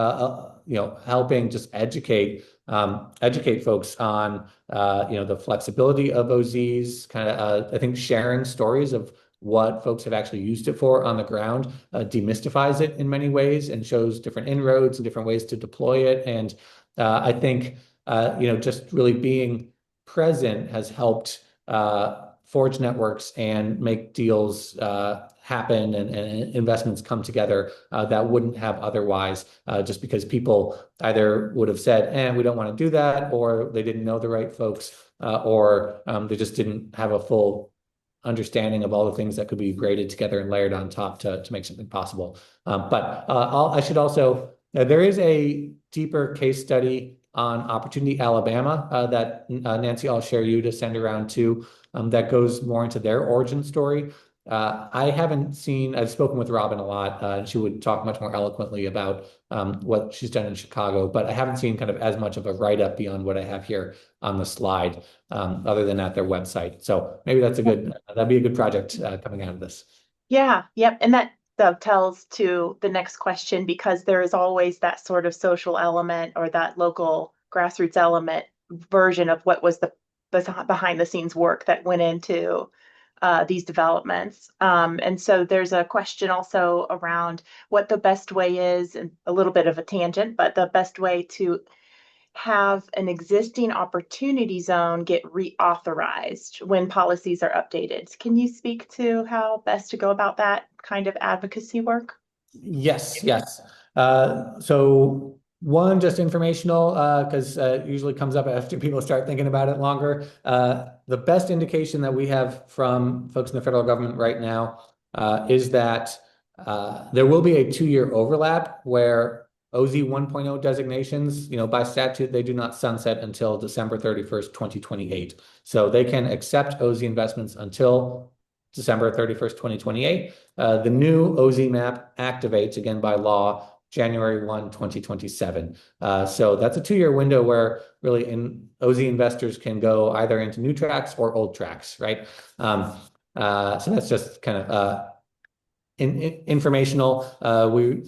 helping just educate folks on the flexibility of OZs, kind of I think sharing stories of what folks have actually used it for on the ground demystifies it in many ways and shows different inroads and different ways to deploy it. And I think just really being present has helped forge networks and make deals happen and investments come together that wouldn't have otherwise, just because people either would have said, we don't want to do that, or they didn't know the right folks, or they just didn't have a full understanding of all the things that could be braided together and layered on top to make something possible. I should also, there is a deeper case study on Opportunity Alabama that Nancy, I'll share you to send around too, that goes more into their origin story. I haven't seen, I've spoken with Robin a lot, and she would talk much more eloquently about what she's done in Chicago, but I haven't seen kind of as much of a write-up beyond what I have here on the slide, other than at their website. So maybe that'd be a good project coming out of this. Yeah, yep. And that dovetails to the next question because there is always that sort of social element or that local grassroots element version of what was the behind the scenes work that went into these developments. And so there's a question also around what the best way is, and a little bit of a tangent, but the best way to have an existing opportunity zone get reauthorized when policies are updated. Can you speak to how best to go about that kind of advocacy work? Yes, yes. So one, just informational, because it usually comes up after people start thinking about it longer. The best indication that we have from folks in the federal government right now is that there will be a 2-year overlap where OZ 1.0 designations, by statute, they do not sunset until December 31st, 2028. So they can accept OZ investments until December 31st, 2028. The new OZ map activates again by law January 1, 2027. So that's a 2-year window where really OZ investors can go either into new tracts or old tracts, right? So that's just kind of informational. We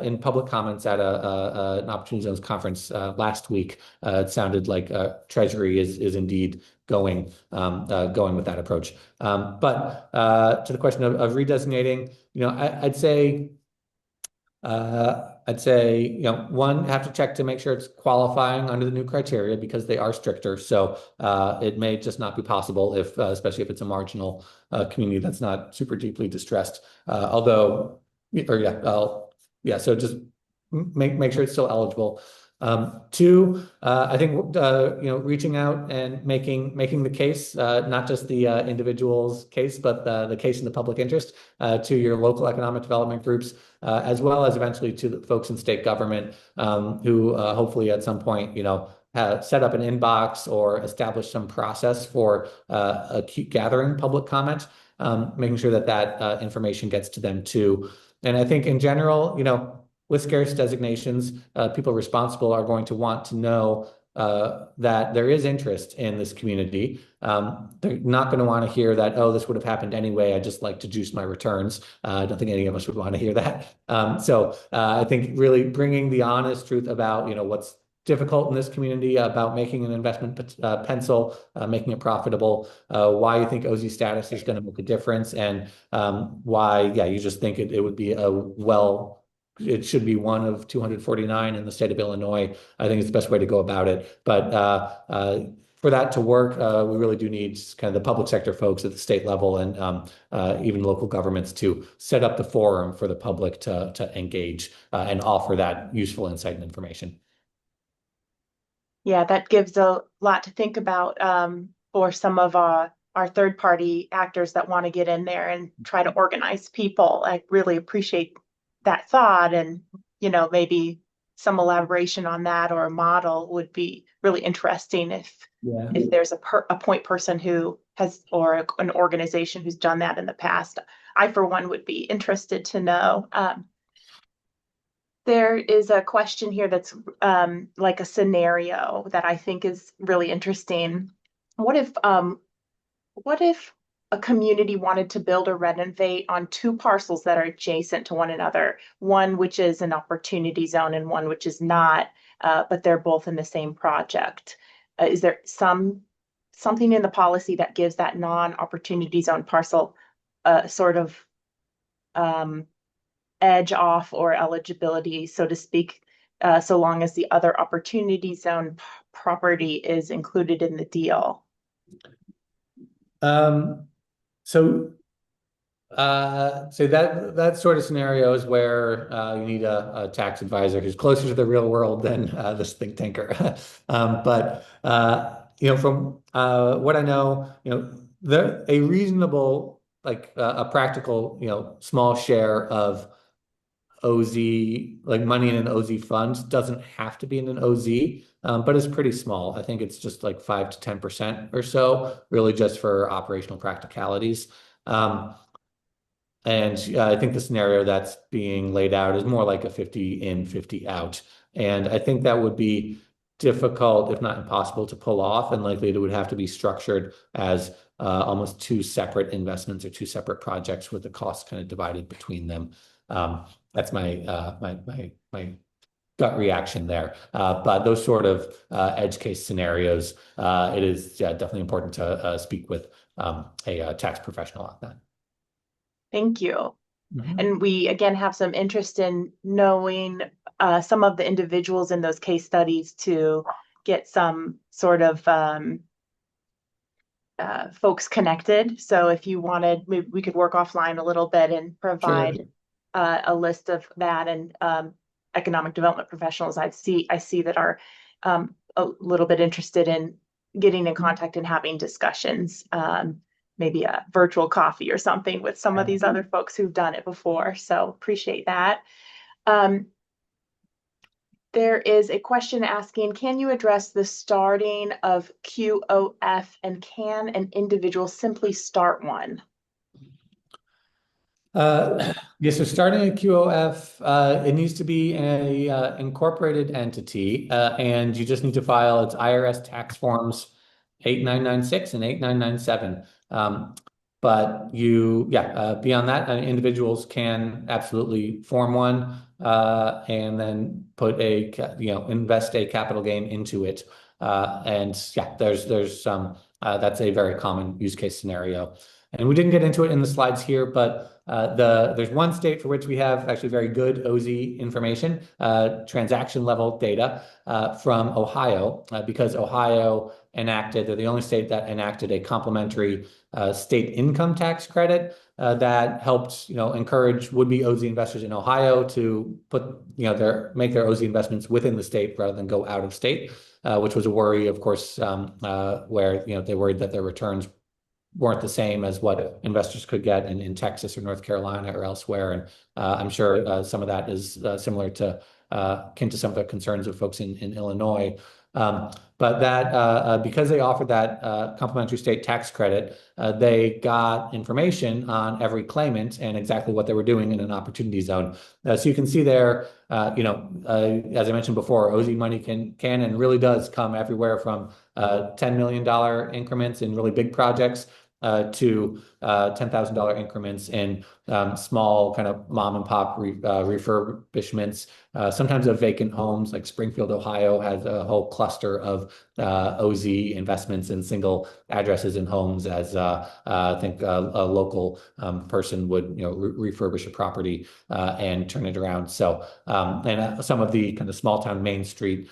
in public comments at an Opportunity Zones conference last week, it sounded like Treasury is indeed going with that approach. But to the question of redesignating, I'd say, one, have to check to make sure it's qualifying under the new criteria because they are stricter. So it may just not be possible especially if it's a marginal community that's not super deeply distressed. So just make sure it's still eligible. Two, I think reaching out and making the case, not just the individual's case, but the case in the public interest to your local economic development groups, as well as eventually to the folks in state government who hopefully at some point have set up an inbox or establish some process for gathering public comment, making sure that information gets to them too. And I think in general, with scarce designations, people responsible are going to want to know that there is interest in this community. They're not going to want to hear that, oh, this would have happened anyway. I just like to juice my returns. I don't think any of us would want to hear that. So I think really bringing the honest truth about, what's difficult in this community about making an investment pencil, making it profitable, why you think OZ status is going to make a difference, and why, you just think it would be it should be one of 249 in the state of Illinois. I think it's the best way to go about it. But for that to work, we really do need kind of the public sector folks at the state level and even local governments to set up the forum for the public to engage and offer that useful insight and information. Yeah, that gives a lot to think about for some of our third-party actors that want to get in there and try to organize people. I really appreciate that thought, and maybe some elaboration on that or a model would be really interesting if there's a point person who has, or an organization who's done that in the past. I, for one, would be interested to know. There is a question here that's like a scenario that I think is really interesting. What if a community wanted to build or renovate on 2 parcels that are adjacent to one another, one which is an opportunity zone and one which is not, but they're both in the same project? Is there something in the policy that gives that non-opportunity zone parcel sort of edge off or eligibility, so to speak, so long as the other opportunity zone property is included in the deal? So that sort of scenario is where you need a tax advisor who's closer to the real world than this think tanker. But from what I know, a reasonable, like a practical, small share of OZ, like money in an OZ fund doesn't have to be in an OZ, but it's pretty small. I think it's just like 5 to 10% or so, really just for operational practicalities. Um, and I think the scenario that's being laid out is more like a 50 in, 50 out. And I think that would be difficult, if not impossible, to pull off. And likely it would have to be structured as almost two separate investments or two separate projects with the costs kind of divided between them. That's my gut reaction there. But those sort of edge case scenarios, it is definitely important to speak with a tax professional on that. Thank you. Mhm. And we again have some interest in knowing some of the individuals in those case studies to get some sort of folks connected. So if you wanted, we could work offline a little bit and Sure. provide a list of that and economic development professionals I see that are a little bit interested in getting in contact and having discussions. Maybe a virtual coffee or something with some of these other folks who've done it before. So appreciate that. Um, there is a question asking, can you address the starting of QOF and can an individual simply start one? Yes, so starting a QOF, it needs to be a incorporated entity, and you just need to file its IRS tax forms 8996 and 8997. But beyond that, individuals can absolutely form one and then put invest a capital gain into it. And yeah, there's some that's a very common use case scenario. And we didn't get into it in the slides here, but there's one state for which we have actually very good OZ information, transaction level data from Ohio, because Ohio they're the only state that enacted a complementary state income tax credit that helped, encourage would-be OZ investors in Ohio to make their OZ investments within the state rather than go out of state, which was a worry, of course, where, they worried that their returns weren't the same as what investors could get in Texas or North Carolina or elsewhere. And I'm sure some of that is similar to akin to some of the concerns of folks in Illinois. But that because they offered that complementary state tax credit, they got information on every claimant and exactly what they were doing in an opportunity zone. So you can see there, as I mentioned before, OZ money can and really does come everywhere from $10 million increments in really big projects to $10,000 increments in small kind of mom and pop refurbishments. Sometimes of vacant homes, like Springfield, Ohio, has a whole cluster of OZ investments in single addresses and homes. As I think a local person would, refurbish a property and turn it around. So, and some of the kind of small town Main Street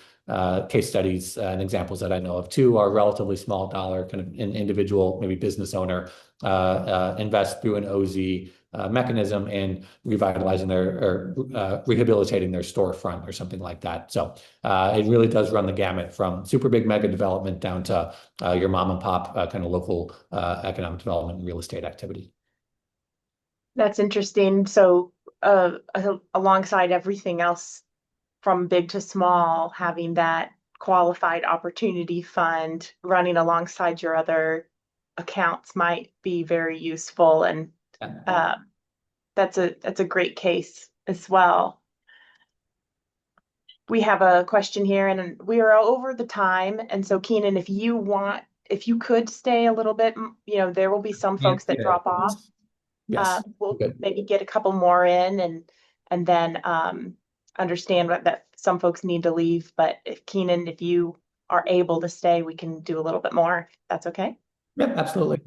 case studies and examples that I know of too are relatively small dollar, kind of an individual, maybe business owner, invest through an OZ mechanism in revitalizing or rehabilitating their storefront or something like that. So it really does run the gamut from super big mega development down to your mom and pop kind of local economic development and real estate activity. That's interesting. So alongside everything else from big to small, having that qualified opportunity fund running alongside your other accounts might be very useful. And Yeah. uh, that's a great case as well. We have a question here, and we are over the time. And so, Keenan, if you could stay a little bit, there will be some And folks that drop off. yes. We'll Good. maybe get a couple more in and then understand that some folks need to leave. But if Keenan, if you are able to stay, we can do a little bit more. If that's okay. Yep, absolutely.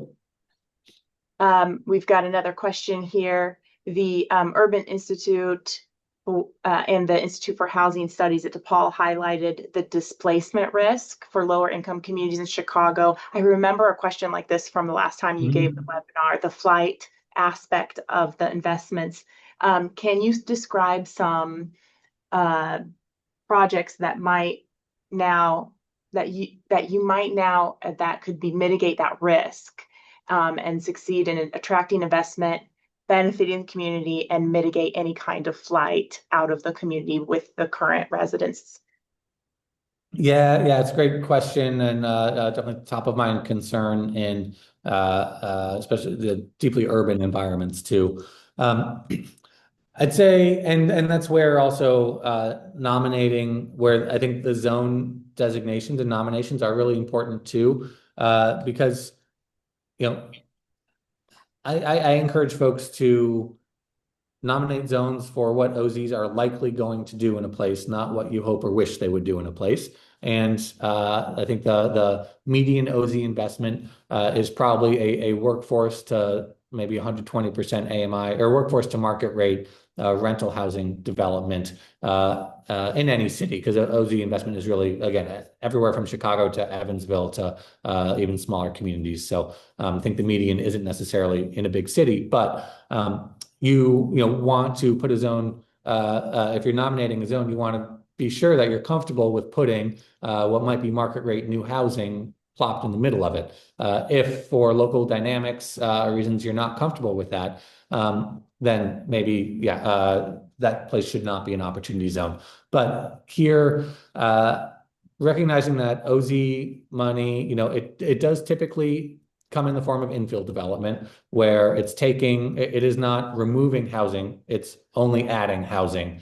We've got another question here. The Urban Institute and the Institute for Housing Studies at DePaul highlighted the displacement risk for lower income communities in Chicago. I remember a question like this from the last time you gave the Mhm. webinar, the flight aspect of the investments. Can you describe some projects that might now that you might now that could be mitigate that risk? and succeed in attracting investment, benefiting the community, and mitigate any kind of flight out of the community with the current residents? Yeah, it's a great question and definitely top of mind concern in especially the deeply urban environments too. Um, I'd say, and that's where also nominating, where I think the zone designations and nominations are really important too, because you know I encourage folks to nominate zones for what OZs are likely going to do in a place, not what you hope or wish they would do in a place. And I think the median OZ investment is probably a workforce to maybe 120% AMI or workforce to market rate rental housing development in any city, because OZ investment is really, again, everywhere from Chicago to Evansville to even smaller communities. So I think the median isn't necessarily in a big city, but you want to put a zone if you're nominating a zone, you want to be sure that you're comfortable with putting what might be market rate new housing plopped in the middle of it. If for local dynamics reasons you're not comfortable with that, then maybe that place should not be an opportunity zone. But here, recognizing that OZ money, it does typically come in the form of infill development, where it is not removing housing, it's only adding housing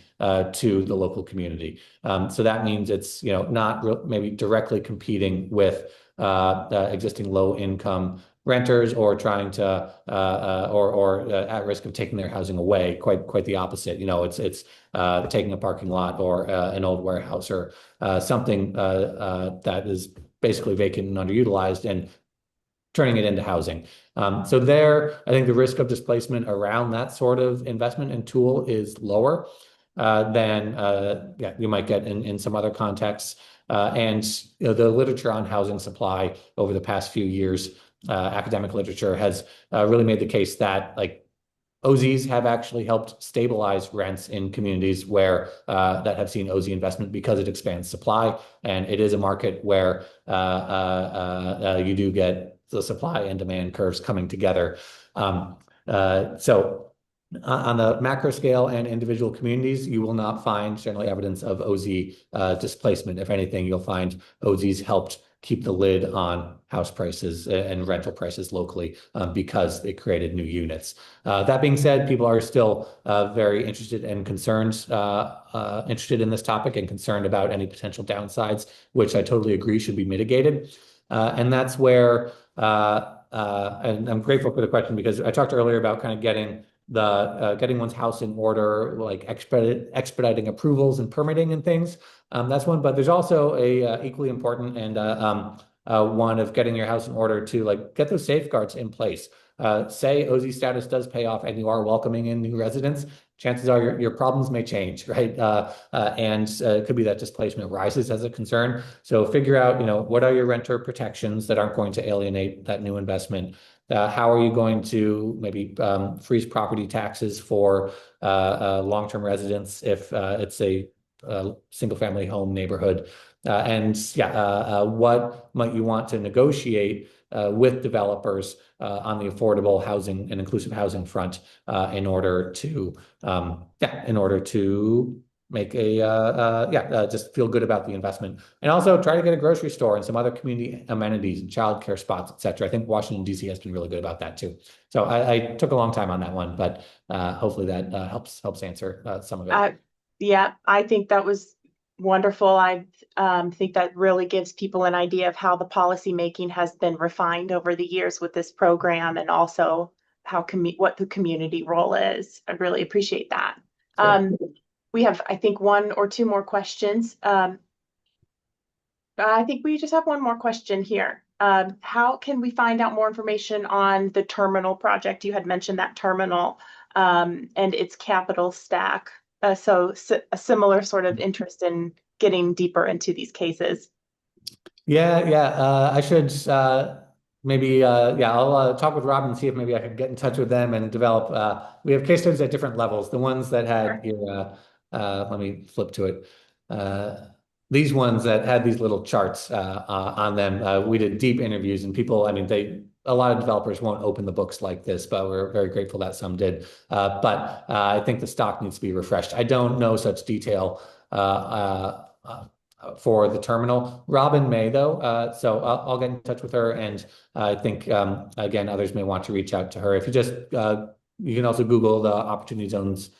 to the local community. So that means it's not maybe directly competing with existing low income renters or trying to or at risk of taking their housing away. Quite the opposite. It's taking a parking lot or an old warehouse or something that is basically vacant and underutilized and turning it into housing. So there, I think the risk of displacement around that sort of investment and tool is lower than you might get in some other contexts. And the literature on housing supply over the past few years, academic literature has really made the case that OZs have actually helped stabilize rents in communities where that have seen OZ investment because it expands supply, and it is a market where you do get the supply and demand curves coming together. So on the macro scale and individual communities, you will not find generally evidence of OZ displacement. If anything, you'll find OZs helped keep the lid on house prices and rental prices locally because they created new units. That being said, people are still very interested and concerned, interested in this topic and concerned about any potential downsides, which I totally agree should be mitigated. And that's where, and I'm grateful for the question, because I talked earlier about kind of getting one's house in order, like expediting approvals and permitting and things. That's one, but there's also a equally important and one of getting your house in order to get those safeguards in place. Say OZ status does pay off and you are welcoming in new residents, chances are your problems may change, right? And it could be that displacement rises as a concern. So figure out, what are your renter protections that aren't going to alienate that new investment? How are you going to maybe freeze property taxes for long-term residents if it's a single-family home neighborhood? What might you want to negotiate with developers on the affordable housing and inclusive housing front in order to make just feel good about the investment, and also try to get a grocery store and some other community amenities and childcare spots, et cetera. I think Washington, D.C. has been really good about that too. So I took a long time on that one, but hopefully that helps answer some of it. Yeah, I think that was wonderful. I think that really gives people an idea of how the policy making has been refined over the years with this program, and also what the community role is. I really appreciate that. We have, I think, one or two more questions. I think we just have one more question here. How can we find out more information on the terminal project? You had mentioned that terminal and its capital stack. So a similar sort of interest in getting deeper into these cases. I should maybe I'll talk with Rob and see if maybe I could get in touch with them and develop. We have case studies at different levels. The ones that had your let me flip to it. These ones that had these little charts on them, we did deep interviews, and people, I mean, a lot of developers won't open the books like this, but we're very grateful that some did. But I think the stock needs to be refreshed. I don't know such detail for the terminal. Robin may, though, so I'll get in touch with her. And I think, again, others may want to reach out to her. If you just, you can also Google the Opportunity Zones,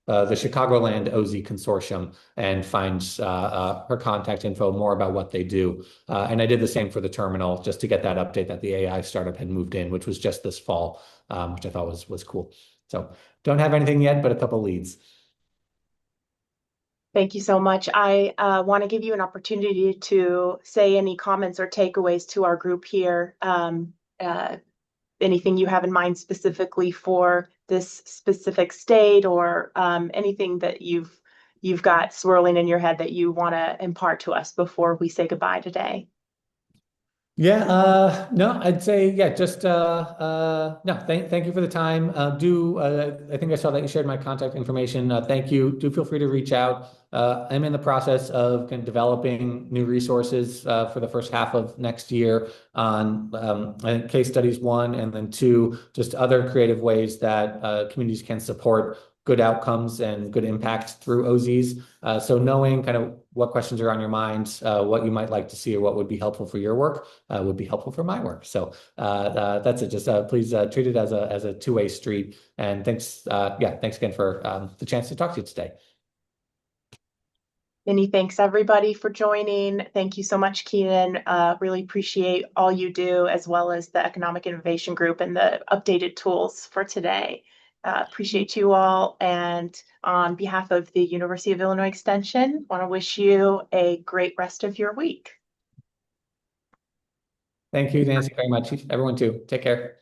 the Chicagoland OZ Consortium, and find her contact info, more about what they do. And I did the same for the terminal, just to get that update that the AI startup had moved in, which was just this fall, which I thought was cool. So don't have anything yet, but a couple leads. Thank you so much. I want to give you an opportunity to say any comments or takeaways to our group here. Anything you have in mind specifically for this specific state, or anything that you've got swirling in your head that you want to impart to us before we say goodbye today. Yeah, no, I'd say, yeah, just no, thank you for the time. I think I saw that you shared my contact information. Thank you. Do feel free to reach out. I'm in the process of kind of developing new resources for the first half of next year on I think case studies, one, and then two, just other creative ways that communities can support good outcomes and good impact through OZs. So knowing kind of what questions are on your mind, what you might like to see, or what would be helpful for your work would be helpful for my work. So that's it. Just please treat it as a two-way street. And thanks, yeah, thanks again for the chance to talk to you today. Many thanks, everybody, for joining. Thank you so much, Keenan. Really appreciate all you do, as well as the Economic Innovation Group and the updated tools for today. Appreciate you all. And on behalf of the University of Illinois Extension, want to wish you a great rest of your week. Thank you, Nancy, very much. Everyone too. Take care.